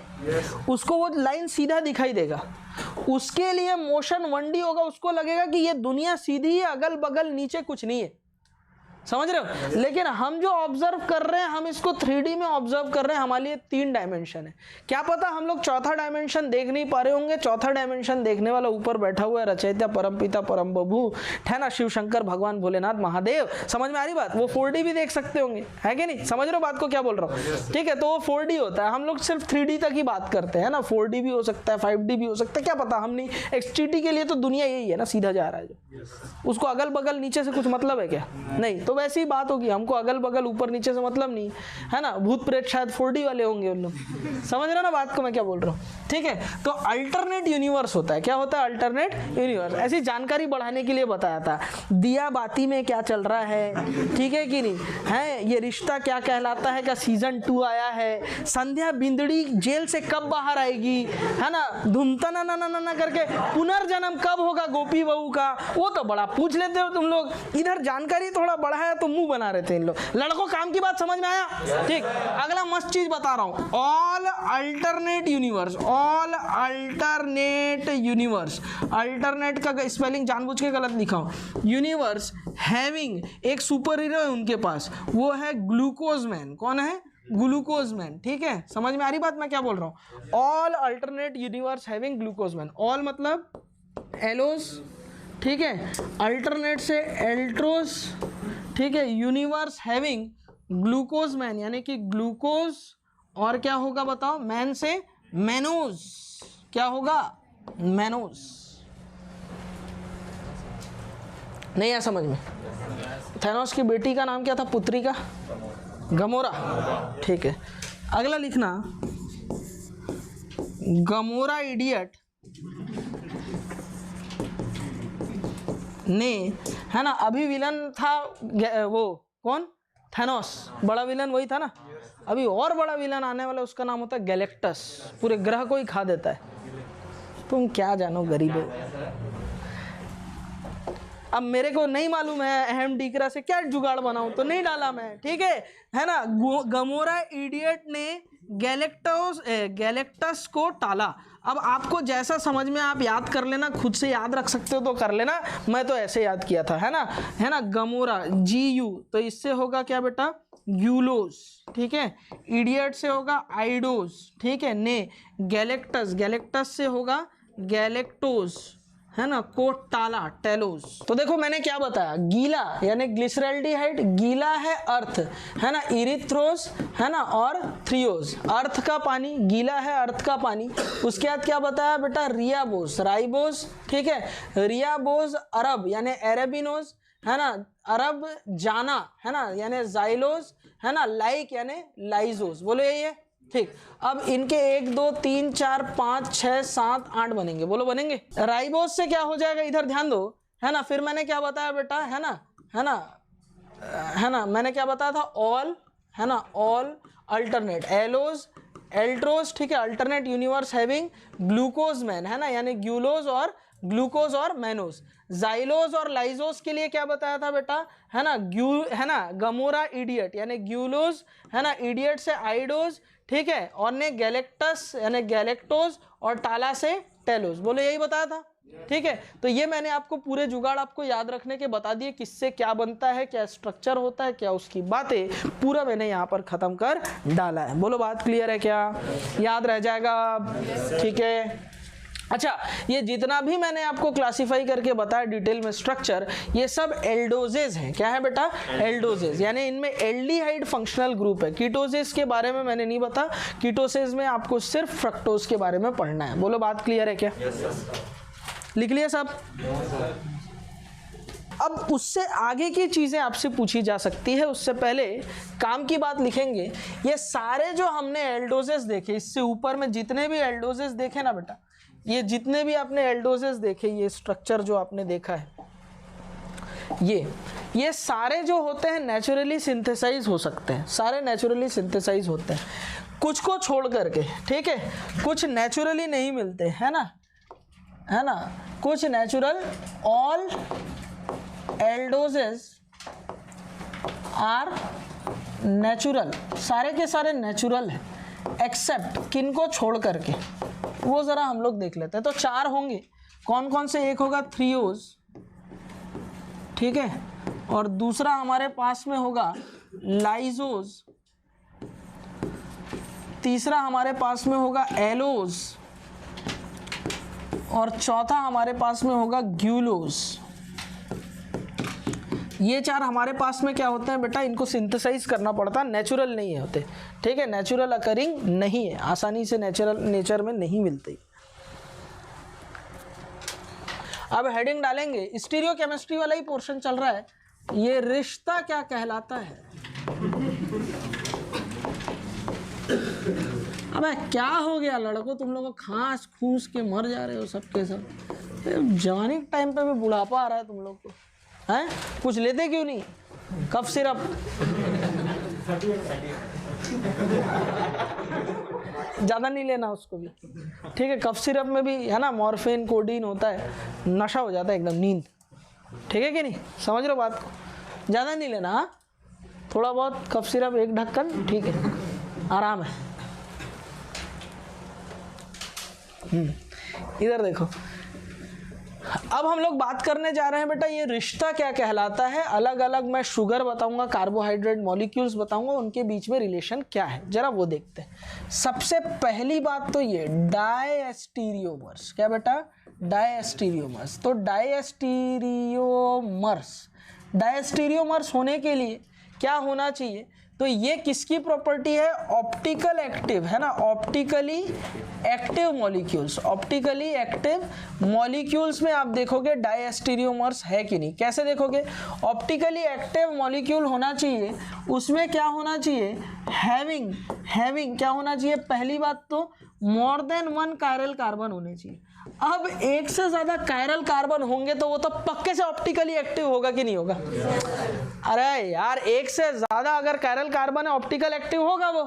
उसको वो लाइन सीधा दिखाई देगा। उसके लिए मोशन 1D होगा, उसको लगेगा कि ये दुनिया सीधी है, अगल बगल नीचे कुछ नहीं है। समझ रहे हो? लेकिन हम जो ऑब्जर्व कर रहे हैं, हम इसको 3D में ऑब्जर्व कर रहे हैं, हमारे लिए 3 डायमेंशन है। क्या पता हम लोग चौथा डायमेंशन देख नहीं पा रहे होंगे। चौथा डायमेंशन देखने वाला ऊपर बैठा हुआ है रचयिता परमपिता परम बभू, है ना, शिव शंकर भगवान भोलेनाथ महादेव। समझ में आ रही बात? वो 4D भी देख सकते होंगे, है कि नहीं? समझ रहे हो बात को क्या बोल रहा हूँ? ठीक है, तो वो 4D होता है, हम लोग सिर्फ 3D तक ही बात करते हैं ना। 4D भी हो सकता है, 5D भी हो सकता है, क्या पता हम नहीं। XTT के लिए तो दुनिया यही है ना, सीधा जा रहा है जो, उसको अगल बगल नीचे से कुछ मतलब है क्या? नहीं। तो वैसी ही बात होगी, हमको अगल बगल ऊपर नीचे से मतलब नहीं है ना। भूत प्रेत शायद 4D वाले होंगे उन लोग। समझ रहे हो ना बात को मैं क्या बोल रहा हूँ? ठीक है, तो अल्टरनेट यूनिवर्स होता है। क्या होता है? Alternate universe. ऐसी जानकारी बढ़ाने के लिए बताया था। दिया बाती में क्या चल रहा है, ठीक है कि नहीं है? ये रिश्ता क्या कहलाता है का सीजन 2 आया है। संध्या बिंदड़ी जेल से कब बाहर आएगी, है ना? धूमतना ना ना ना करके पुनर्जन्म कब होगा गोपी बहू का, वो तो बड़ा पूछ लेते हो तुम लोग। इधर जानकारी थोड़ा बढ़ा है तो मुंह बना रहे थे इन लोग। लड़कों काम की बात समझ में आया? ठीक। अगला मस्त चीज बता रहा हूं, all alternate universe. All alternate universe, alternate का स्पेलिंग जानबूझ के गलत लिखा हूं। यूनिवर्स हैविंग, एक सुपर हीरो है उनके पास, वो है ग्लूकोज मैन। कौन है? Glucose man. ठीक है, समझ में आ रही बात मैं क्या बोल रहा हूं? All alternate universe having glucose man. All मतलब एलोस, ठीक है, अल्टरनेट से एल्ट्रोस, ठीक है, यूनिवर्स हैविंग ग्लूकोज मैन, यानी कि ग्लूकोज और क्या होगा बताओ? मैन से मेनोज। क्या होगा? मेनोज। नहीं आया समझ में? थैनोस की बेटी का नाम क्या था? पुत्री का? गमोरा। ठीक है, अगला लिखना, गमोरा इडियट ने, है ना, अभी विलन था वो कौन? थैनोस। बड़ा विलन वही था ना। अभी और बड़ा विलन आने वाला, उसका नाम होता है गैलेक्टस। पूरे ग्रह को ही खा देता है। तुम क्या जानो गरीबों। अब मेरे को नहीं मालूम है अहम डीकरा से क्या जुगाड़ बनाऊं, तो नहीं डाला मैं। ठीक है ना। गमोरा इडियट ने गैलेक्टस को टाला। अब आपको जैसा समझ में आप याद कर लेना, खुद से याद रख सकते हो तो कर लेना। मैं तो ऐसे याद किया था, है ना। गमोरा GU, तो इससे होगा क्या बेटा? ग्यूलोस। ठीक है, इडियट से होगा आइडोस। ठीक है, ने गैलेक्टस से होगा गैलेक्टोस, है ना, को टाला, टेलोस। तो देखो मैंने क्या बताया, गीला यानी ग्लिसरल्डिहाइड, गीला है अर्थ, है ना, इरिथ्रोस, है ना, और थ्रियोस, अर्थ का पानी, गीला है अर्थ का पानी। उसके बाद क्या बताया बेटा? रियाबोस, राइबोस, ठीक है, रियाबोस अरब यानी एरेबिनोस, है ना, अरब जाना, है ना, यानी जाइलोस, है ना, लाइक यानी लाइजोस। बोलो यही है। ठीक, अब इनके 1 2 3 4 5 6 7 8 बनेंगे। बोलो बनेंगे। राइबोस से क्या हो जाएगा, इधर ध्यान दो, है ना। फिर मैंने क्या बताया बेटा? है ना, मैंने क्या बताया था? ऑल, है ना, ऑल अल्टरनेट, एलोज, एल्ट्रोस, ठीक है, alternate universe having glucose man, है ना, यानी ग्यूलोज और ग्लूकोज और मैनोज। जाइलोज और लाइजोस के लिए क्या बताया था बेटा? है ना, गमोरा इडियट यानी ग्यूलोज, है ना, इडियट से आइडोज, ठीक है, और ने गैलेक्टस यानी गैलेक्टोज, और टाला से टेलोस। बोलो यही बताया था। ठीक है, तो ये मैंने आपको पूरे जुगाड़ आपको याद रखने के बता दिए, किससे क्या बनता है, क्या स्ट्रक्चर होता है, क्या उसकी बातें, पूरा मैंने यहाँ पर खत्म कर डाला है। बोलो बात क्लियर है क्या? याद रह जाएगा? ठीक है। अच्छा, ये जितना भी मैंने आपको क्लासिफाई करके बताया डिटेल में स्ट्रक्चर, ये सब एल्डोजेज हैं। क्या है बेटा? एल्डोजेज, यानी इनमें एल्डिहाइड फंक्शनल ग्रुप है। कीटोजेज के बारे में मैंने नहीं बता, कीटोसेज में आपको सिर्फ फ्रक्टोज के बारे में पढ़ना है। बोलो बात क्लियर है क्या? लिख लिया सब? अब उससे आगे की चीजें आपसे पूछी जा सकती है, उससे पहले काम की बात लिखेंगे। ये सारे जो हमने एल्डोजेस देखे, इससे ऊपर में जितने भी एल्डोजेस देखे ना बेटा, ये जितने भी आपने एल्डोजेस देखे, ये स्ट्रक्चर जो आपने देखा है, ये सारे जो होते हैं नेचुरली सिंथेसाइज हो सकते हैं। सारे नेचुरली सिंथेसाइज होते हैं, कुछ को छोड़ करके। ठीक है, कुछ नेचुरली नहीं मिलते, है ना, कुछ नेचुरल। ऑल एल्डोजेस आर नेचुरल, सारे के सारे नेचुरल हैं, एक्सेप्ट किनको छोड़ करके, वो जरा हम लोग देख लेते हैं। तो 4 होंगे, कौन कौन से? एक होगा थ्रियोज, ठीक है, और दूसरा हमारे पास में होगा लाइजोज, तीसरा हमारे पास में होगा एलोज और चौथा हमारे पास में होगा ग्यूलोज। ये चार हमारे पास में क्या होते हैं बेटा, इनको सिंथेसाइज करना पड़ता है, नेचुरल नहीं होते, ठीक है, नेचुरल अकरिंग नहीं है, आसानी से नेचर में नहीं मिलते। अब हेडिंग डालेंगे, स्टीरियो केमिस्ट्री वाला ही पोर्शन चल रहा है, ये रिश्ता क्या कहलाता है। अबे क्या हो गया लड़कों, तुम लोग खांस खूंस के मर जा रहे हो सबके सब, जवानी के टाइम पे भी बुढ़ापा आ रहा है तुम लोग को, हैं? कुछ लेते क्यों नहीं, कफ सिरप ज़्यादा नहीं लेना उसको भी, ठीक है, कफ सिरप में भी है ना मॉर्फिन कोडीन होता है, नशा हो जाता है एकदम, नींद, ठीक है कि नहीं, समझ रहे हो बात को, ज़्यादा नहीं लेना, हाँ, थोड़ा बहुत कफ सिरप, एक ढक्कन, ठीक है, आराम है। इधर देखो, अब हम लोग बात करने जा रहे हैं बेटा ये रिश्ता क्या कहलाता है। अलग अलग मैं शुगर बताऊंगा, कार्बोहाइड्रेट मॉलिक्यूल्स बताऊंगा, उनके बीच में रिलेशन क्या है जरा वो देखते हैं। सबसे पहली बात तो ये डायस्टीरियोमर्स, क्या बेटा, डायस्टीरियोमर्स। तो डायस्टीरियोमर्स होने के लिए क्या होना चाहिए, तो ये किसकी प्रॉपर्टी है, ऑप्टिकल एक्टिव, है ना, optically active molecules. Optically active molecules में आप देखोगे डायस्टीरियोमर्स है कि नहीं, कैसे देखोगे, ऑप्टिकली एक्टिव मॉलिक्यूल होना चाहिए, उसमें क्या होना चाहिए, हैविंग क्या होना चाहिए, पहली बात तो more than one chiral carbon होने चाहिए। अब एक से ज्यादा कायरल कार्बन होंगे तो वो तो पक्के से ऑप्टिकली एक्टिव होगा कि नहीं होगा। अरे यार एक से ज्यादा अगर कायरल कार्बन है ऑप्टिकल एक्टिव होगा वो।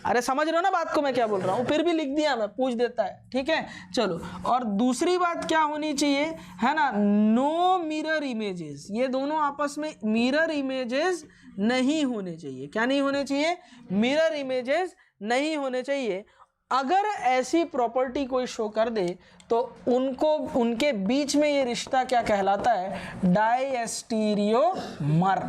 अरे समझ रहे हो ना बात को मैं क्या बोल रहा हूँ, फिर भी लिख दिया मैं, पूछ देता है, ठीक है चलो। और दूसरी बात क्या होनी चाहिए, है ना, नो मिरर इमेजेस, ये दोनों आपस में मिरर इमेजेस नहीं होने चाहिए। क्या नहीं होने चाहिए, मिरर इमेजेस नहीं होने चाहिए। अगर ऐसी प्रॉपर्टी कोई शो कर दे तो उनके बीच में ये रिश्ता क्या कहलाता है, डायस्टीरियोमर।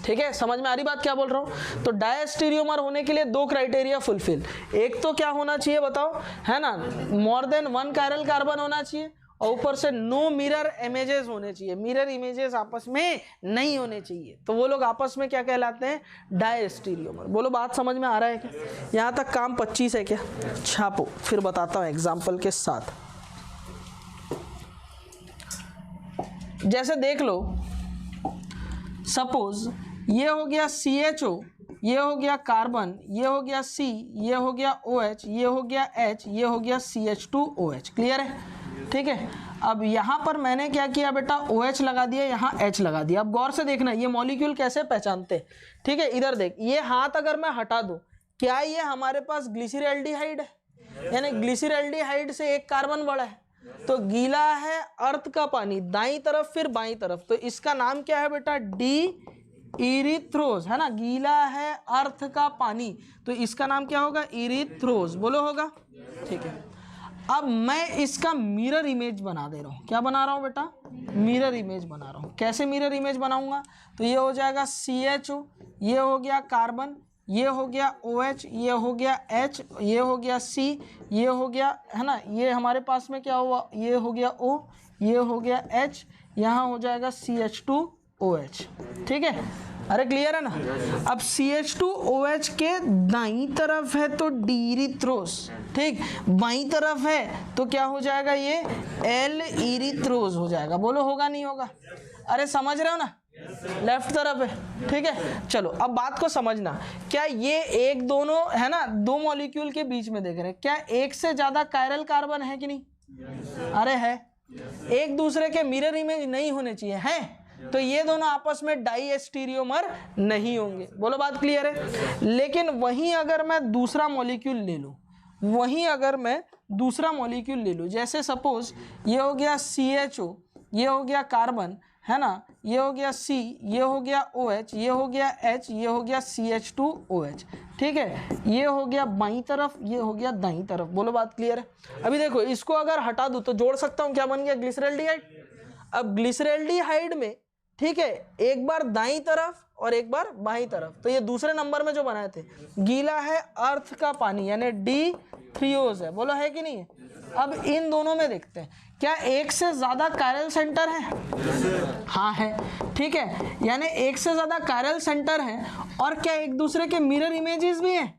ठीक है, समझ में आ रही बात क्या बोल रहा हूं। तो डायस्टीरियोमर होने के लिए दो क्राइटेरिया फुलफिल, एक तो क्या होना चाहिए बताओ, है ना, more than one chiral carbon होना चाहिए, और ऊपर से नो मिरर इमेजेस होने चाहिए, मिरर इमेजेस आपस में नहीं होने चाहिए। तो वो लोग आपस में क्या कहलाते हैं, डायस्टीरियोमर। बोलो बात समझ में आ रहा है क्या, यहाँ तक काम 25 है क्या, छापो फिर बताता हूँ एग्जाम्पल के साथ। जैसे देख लो, सपोज ये हो गया CHO, ये हो गया कार्बन, ये हो गया C, ये हो गया OH, ये हो गया H, ये हो गया CH2OH। क्लियर है, ठीक है। अब यहाँ पर मैंने क्या किया बेटा, OH लगा दिया, यहाँ H लगा दिया। अब गौर से देखना ये मॉलिक्यूल कैसे पहचानते, ठीक है। इधर देख, ये हाथ अगर मैं हटा दूं, क्या ये हमारे पास ग्लिसरल्डिहाइड है, यानी ग्लिसरल्डिहाइड से एक कार्बन बड़ा है, तो गीला है अर्थ का पानी दाईं तरफ फिर बाईं तरफ, तो इसका नाम क्या है बेटा, डी इरिथ्रोज, है ना, गीला है अर्थ का पानी, तो इसका नाम क्या होगा, इरिथ्रोज। बोलो होगा, ठीक है। अब मैं इसका मिरर इमेज बना दे रहा हूँ, क्या बना रहा हूँ बेटा, मिरर इमेज बना रहा हूँ। कैसे मिरर इमेज बनाऊंगा, तो ये हो जाएगा CHO, ये हो गया कार्बन, ये हो गया OH, ये हो गया H, ये हो गया C, ये हो गया, है ना, ये हमारे पास में क्या हुआ, ये हो गया O, ये हो गया H, यहाँ हो जाएगा CH2OH। ठीक है, अरे क्लियर है ना। अब CH2OH के दाईं तरफ है तो डीरिथ्रोस, ठीक, बाईं तरफ है तो क्या हो जाएगा, ये एल इरिथ्रोस हो जाएगा। बोलो होगा नहीं होगा, अरे समझ रहे हो ना, लेफ्ट तरफ है, ठीक है। चलो अब बात को समझना, क्या ये एक दोनों है ना, दो मॉलिक्यूल के बीच में देख रहे हैं, क्या एक से ज्यादा कायरल कार्बन है कि नहीं, अरे है, एक दूसरे के मिरर इमेज नहीं होने चाहिए, है, तो ये दोनों आपस में डाइस्टीरियोमर नहीं होंगे। बोलो बात क्लियर है। लेकिन वहीं अगर मैं दूसरा मॉलिक्यूल ले लूं, जैसे सपोज ये हो गया CHO, ये हो गया कार्बन, है ना, ये हो गया C, ये हो गया OH, ये हो गया H, ये हो गया CH2OH। ठीक है, ये हो गया बाईं तरफ, ये हो गया दाईं तरफ। बोलो बात क्लियर है। अभी देखो इसको अगर हटा दूं तो जोड़ सकता हूं, क्या बन गया ग्लिसरॉल्डिहाइड। अब ग्लिसरॉल्डिहाइड में ठीक है एक बार दाईं तरफ और एक बार बाईं तरफ, तो ये दूसरे नंबर में जो बनाए थे गीला है अर्थ का पानी यानी D3O है। बोलो है कि नहीं है। अब इन दोनों में देखते हैं क्या एक से ज्यादा कायरल सेंटर है। हाँ है, ठीक है, यानी एक से ज्यादा कायरल सेंटर है और क्या एक दूसरे के मिरर इमेजेस भी हैं।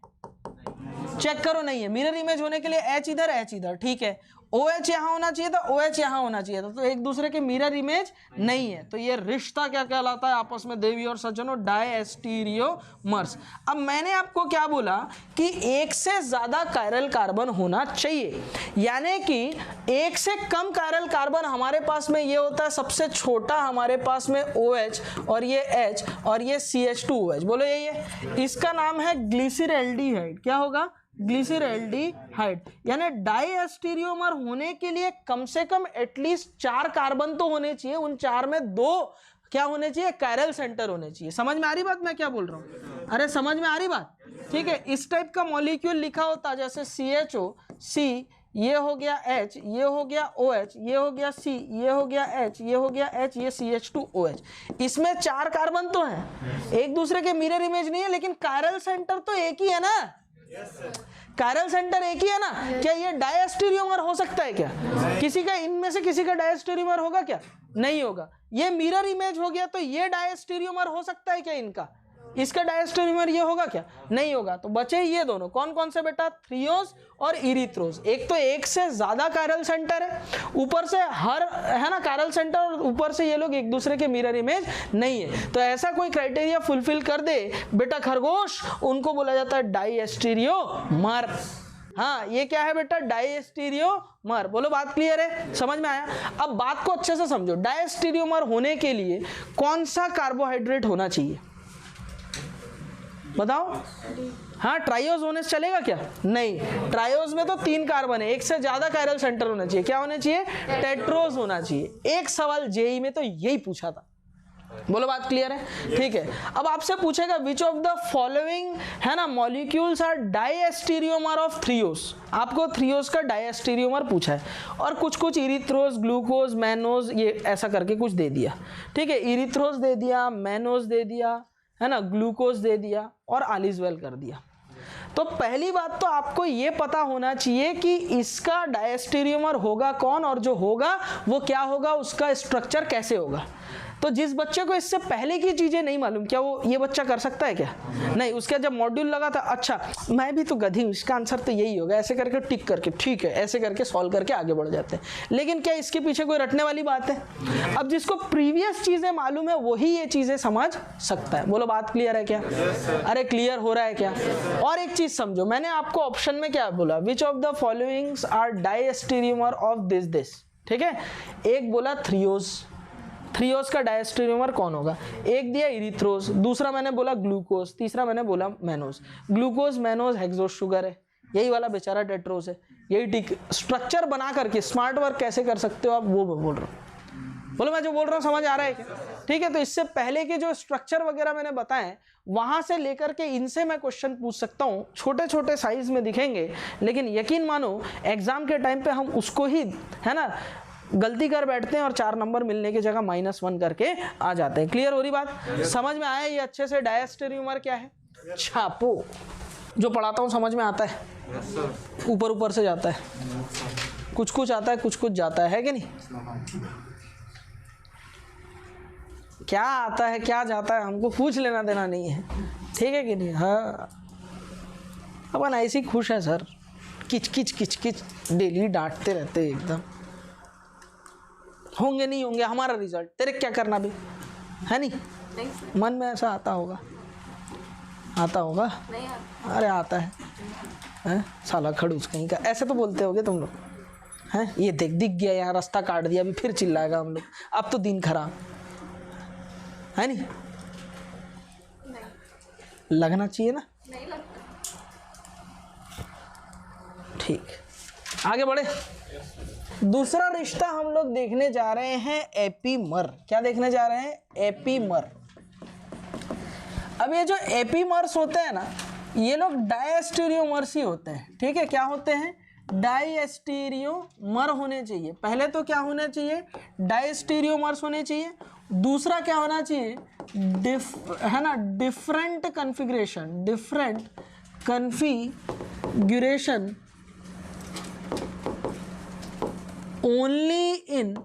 चेक करो, नहीं है। मिरर इमेज होने के लिए H इधर H इधर, ठीक है, OH यहाँ होना चाहिए था, OH यहाँ होना चाहिए था, तो एक दूसरे के मिरर इमेज नहीं है। तो ये रिश्ता क्या कहलाता है आपस में देवी और सज्जनों, डायस्टीरियोमर्स। अब मैंने आपको क्या बोला कि एक से ज्यादा कायरल कार्बन होना चाहिए, यानी कि एक से कम कायरल कार्बन हमारे पास में ये होता है सबसे छोटा हमारे पास में OH और ये H और ये CH2OH। बोलो यही है, इसका नाम है ग्लिसरॉल्डिहाइड। क्या होगा, ग्लिसरॉल्डिहाइड। यानी डायस्टीरियोमर होने के लिए कम से कम एटलीस्ट 4 कार्बन तो होने चाहिए, उन 4 में 2 क्या होने चाहिए, कायरल सेंटर होने चाहिए। समझ में आ रही बात मैं क्या बोल रहा हूँ, अरे समझ में आ रही बात। ठीक है, इस टाइप का मॉलिक्यूल लिखा होता जैसे CHO, C, ये हो गया H, ये हो गया OH, ये हो गया C, ये हो गया H, ये हो गया H, ये CH2OH। इसमें 4 कार्बन तो हैं, एक दूसरे के मिरर इमेज नहीं है, लेकिन कायरल सेंटर तो एक ही है ना। कायरल सेंटर एक ही है ना। क्या ये डायस्टीरियोमर हो सकता है क्या? किसी का, इनमें से किसी का डायस्टीरियोमर होगा क्या? नहीं होगा। ये मिरर इमेज हो गया तो ये डायस्टीरियोमर हो सकता है क्या इनका? इसका डायस्टीरियोमर ये होगा क्या? नहीं होगा। तो बचे ये दोनों, कौन कौन से बेटा, थ्रियोज और इरिथ्रोज। एक तो एक से ज्यादा कायरल सेंटर है, ऊपर से हर है ना कायरल सेंटर, और ऊपर से ये लोग एक दूसरे के मिरर इमेज नहीं है। तो ऐसा कोई क्राइटेरिया फुलफिल कर दे बेटा खरगोश, उनको बोला जाता है डायस्टीरियोमर। हाँ, ये क्या है बेटा, डायस्टीरियोमर। बोलो बात क्लियर है, समझ में आया। अब बात को अच्छे से समझो, डायस्टीरियोमर होने के लिए कौन सा कार्बोहाइड्रेट होना चाहिए बताओ। हाँ, ट्राइओज होने से चलेगा क्या? नहीं, ट्राइओज में तो 3 कार्बन है, एक से ज्यादा कायरल सेंटर होना चाहिए। क्या होना चाहिए? टेट्रोज होना चाहिए। एक सवाल जेई में तो यही पूछा था। बोलो बात क्लियर है, ठीक है। अब आपसे पूछेगा विच ऑफ द फॉलोइंग है ना मॉलिक्यूल्स आर डायस्टीरियोमर ऑफ थ्रियोस। आपको थ्रियोस का डायस्टीरियोमर पूछा है, और कुछ कुछ इरिथ्रोज, ग्लूकोज, मैनोज, ये ऐसा करके कुछ दे दिया। ठीक है, इरिथ्रोज दे दिया, मैनोज दे दिया, है ना, ग्लूकोज दे दिया और आलिजवेल कर दिया। तो पहली बात तो आपको ये पता होना चाहिए कि इसका डायस्टीरियोमर होगा कौन, और जो होगा वो क्या होगा, उसका स्ट्रक्चर कैसे होगा। तो जिस बच्चे को इससे पहले की चीजें नहीं मालूम, क्या वो ये बच्चा कर सकता है क्या? नहीं। उसका जब मॉड्यूल लगा था, अच्छा मैं भी तो गधी हूँ, इसका आंसर तो यही होगा, ऐसे करके टिक करके, ठीक है, ऐसे करके सॉल्व करके आगे बढ़ जाते हैं। लेकिन क्या इसके पीछे कोई रटने वाली बात है? अब जिसको प्रीवियस चीजें मालूम है वही ये चीजें समझ सकता है। बोलो बात क्लियर है क्या? अरे क्लियर हो रहा है क्या? और एक चीज समझो, मैंने आपको ऑप्शन में क्या बोला, which of the followings are diastereomer of this. ठीक है, एक बोला थ्रियोज, थ्रियोज का डायस्टीरियोमर कौन होगा? एक दिया इरिथ्रोज, दूसरा मैंने बोला ग्लूकोज, तीसरा मैंने बोला mannose. Glucose, mannose hexose sugar है, यही वाला बेचारा टेट्रोज है। यही ठीक स्ट्रक्चर बना करके स्मार्ट वर्क कैसे कर सकते हो आप, वो बोल रहा हूँ। बोलो मैं जो बोल रहा हूँ समझ आ रहा है क्या? ठीक है, तो इससे पहले के जो स्ट्रक्चर वगैरह मैंने बताए, वहां से लेकर के इनसे मैं क्वेश्चन पूछ सकता हूँ। छोटे छोटे साइज में दिखेंगे, लेकिन यकीन मानो एग्जाम के टाइम पे हम उसको ही है ना गलती कर बैठते हैं और 4 नंबर मिलने की जगह -1 करके आ जाते हैं। क्लियर हो रही बात? समझ में आया ये अच्छे से डायस्टीरियोमर क्या है? छापो, जो पढ़ाता हूँ समझ में आता है, ऊपर ऊपर से जाता है, कुछ कुछ आता है, कुछ कुछ जाता है कि नहीं? क्या आता है क्या जाता है हमको कुछ लेना देना नहीं है, ठीक है कि नहीं? हाँ, अपन ऐसे ही खुश है सर, किच किच किच किच डेली डांटते रहते एकदम। होंगे नहीं होंगे हमारा रिजल्ट, तेरे क्या करना भी है नहीं, मन में ऐसा आता होगा, आता होगा नहीं आता। अरे आता है साला खड़ूस कहीं का, ऐसे तो बोलते होगे तुम लोग हैं। ये दिख गया यहाँ, रास्ता काट दिया, अभी फिर चिल्लाएगा हम लोग, अब तो दिन खराब है नहीं, लगना चाहिए ना, नहीं लगता। ठीक, आगे बढ़े। दूसरा रिश्ता हम लोग देखने जा रहे हैं एपीमर। क्या देखने जा रहे हैं? एपीमर। अब ये जो एपीमर्स होते हैं ना, ये लोग डायस्टीरियोमर्स ही होते हैं, ठीक है। क्या होते हैं? डायस्टीरियोमर होने चाहिए। पहले तो क्या होना चाहिए? डायस्टीरियोमर्स होने चाहिए। दूसरा क्या होना चाहिए? है ना, different configuration, different configuration only in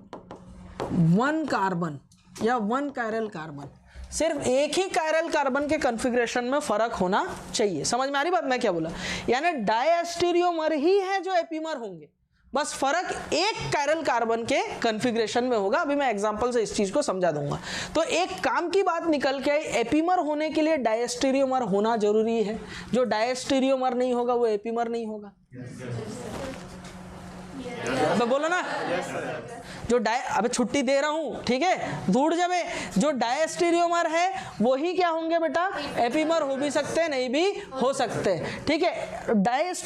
one carbon या वन कायरल कार्बन। सिर्फ एक ही कायरल कार्बन के कॉन्फ़िगरेशन में फर्क होना चाहिए। समझ में आ रही बात मैं क्या बोला? यानी डायस्टीरियोमर ही है जो एपीमर होंगे, बस फर्क एक कायरल कार्बन के कॉन्फ़िगरेशन में होगा। अभी मैं एग्जांपल से इस चीज को समझा दूंगा। तो एक काम की बात निकल के एपीमर होने के लिए डायस्टीरियोमर होना जरूरी है। जो डायस्टीरियोमर नहीं होगा वो एपीमर नहीं होगा। तो बोलो ना, जो अबे छुट्टी दे रहा हूं, ठीक है, दूर जावे। जो डायस्टीरियोमर है वही क्या होंगे बेटा? एपीमर हो भी सकते हैं, नहीं भी हो सकते, ठीक है।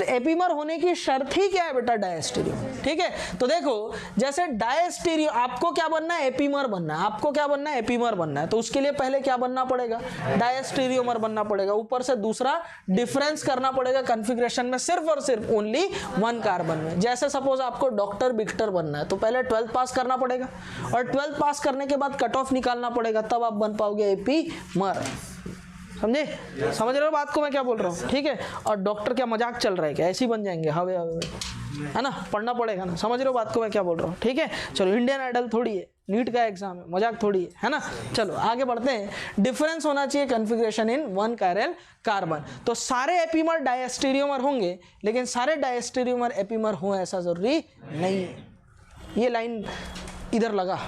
एपीमर होने की शर्त ही क्या है बेटा? डायस्टीरियोमर, ठीक है। तो देखो, जैसे डायस्टीरियो, आपको क्या बनना है? एपीमर बनना है। आपको क्या बनना है? एपीमर बनना है। तो उसके लिए पहले क्या बनना पड़ेगा? डायस्टीरियोमर बनना पड़ेगा। ऊपर से दूसरा डिफरेंस करना पड़ेगा कॉन्फ़िगरेशन में, सिर्फ और सिर्फ ओनली वन कार्बन में। जैसे सपोज आपको डॉक्टर बिक्टर बनना है तो पहले 12th पास करना पड़ेगा, और 12th पास करने के बाद कट ऑफ निकालना पड़ेगा, तब आप बन पाओगे एपीमर। समझे? समझ रहे हो बात को मैं क्या बोल रहा हूँ? ठीक है। और डॉक्टर क्या मजाक चल रहा है क्या? ऐसे ही बन जाएंगे हवे हवे, है ना? पढ़ना पड़ेगा ना। समझ रहे हो बात को मैं क्या बोल रहा हूँ? ठीक है। चलो, इंडियन आइडल थोड़ी है, नीट का एग्जाम है, मजाक थोड़ी है ना? चलो आगे बढ़ते हैं। डिफरेंस होना चाहिए configuration in one chiral carbon. तो सारे एपीमर डायस्टीरियोमर होंगे, लेकिन सारे डायस्टीरियोमर एपीमर हो ऐसा जरूरी नहीं है। ये लाइन इधर लगा,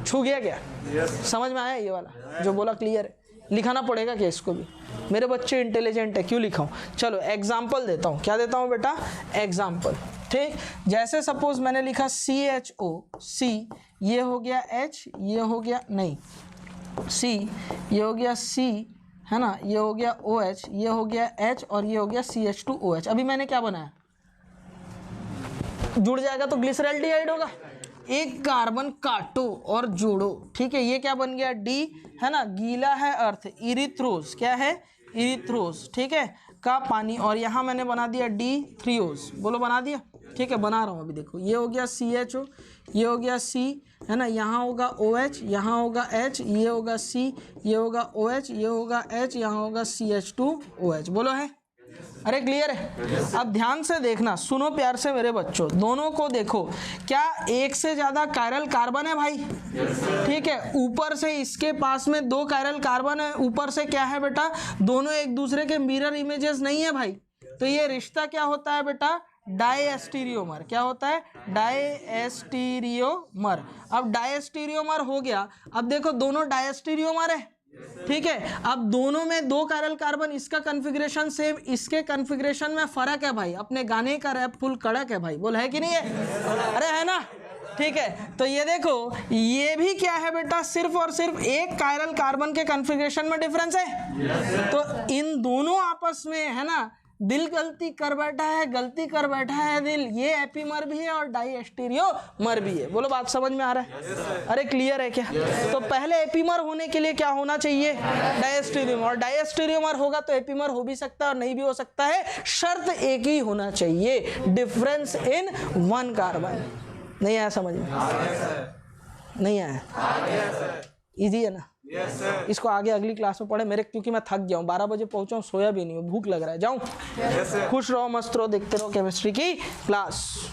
छू गया क्या? समझ में आया ये वाला जो बोला? क्लियर है? लिखाना पड़ेगा क्या इसको भी? मेरे बच्चे इंटेलिजेंट है, क्यों लिखाऊं? चलो एग्जाम्पल देता हूँ। क्या देता हूँ बेटा? एग्जाम्पल, ठीक। जैसे सपोज मैंने लिखा CHO, C, ये हो गया H, ये हो गया नहीं C, ये हो गया C, है ना, ये हो गया OH, ये हो गया H, और ये हो गया CH2OH। अभी मैंने क्या बनाया? जुड़ जाएगा तो ग्लिसरॉल्डिहाइड होगा। एक कार्बन काटो और जोड़ो, ठीक है। ये क्या बन गया? D, है ना, गीला है अर्थ, इरिथ्रोस, क्या है? इरिथ्रोस, ठीक है, का पानी। और यहाँ मैंने बना दिया D3OS। बोलो, बना दिया? ठीक है, बना रहा हूँ अभी। देखो, ये हो गया CHO, ये हो गया C, है ना, यहाँ होगा OH, यहाँ होगा H, ये होगा C, ये होगा OH, ये होगा H, यहाँ होगा CH2OH। बोलो, है? अरे क्लियर है? अब ध्यान से देखना, सुनो प्यार से मेरे बच्चों, दोनों को देखो। क्या एक से ज्यादा कायरल कार्बन है भाई? ठीक है। ऊपर से इसके पास में 2 कायरल कार्बन है, ऊपर से क्या है बेटा? दोनों एक दूसरे के मिरर इमेजेस नहीं है भाई। तो ये रिश्ता क्या होता है बेटा? डायस्टीरियोमर। क्या होता है? डायस्टीरियोमर। अब डायस्टीरियोमर हो गया। अब देखो, दोनों डायस्टीरियोमर है, ठीक है। अब दोनों में 2 कायरल कार्बन, इसका कॉन्फ़िगरेशन सेम, इसके कॉन्फ़िगरेशन में फर्क है भाई। अपने गाने का रैप फुल कड़क है भाई। बोल, है कि नहीं है? अरे है ना? ठीक है। तो ये देखो, ये भी क्या है बेटा? सिर्फ और सिर्फ एक कायरल कार्बन के कॉन्फ़िगरेशन में डिफरेंस है। तो इन दोनों आपस में, है ना, दिल गलती कर बैठा है दिल। ये एपीमर भी है और डायस्टीरियोमर भी है। बोलो, बात समझ में आ रहा है? अरे क्लियर है क्या? तो पहले एपीमर होने के लिए क्या होना चाहिए? डायस्टीरियोमर। और डायस्टीरियोमर होगा तो एपीमर हो भी सकता है और नहीं भी हो सकता है। शर्त एक ही होना चाहिए, डिफरेंस इन वन कार्बन। नहीं आया समझ में? नहीं आया? इजी है ना? इसको आगे अगली क्लास में पढ़े मेरे, क्योंकि मैं थक गया हूँ। 12 बजे पहुंचा हूँ, सोया भी नहीं हूँ, भूख लग रहा है। जाऊँ? खुश रहो, मस्त रहो, देखते रहो केमिस्ट्री की क्लास।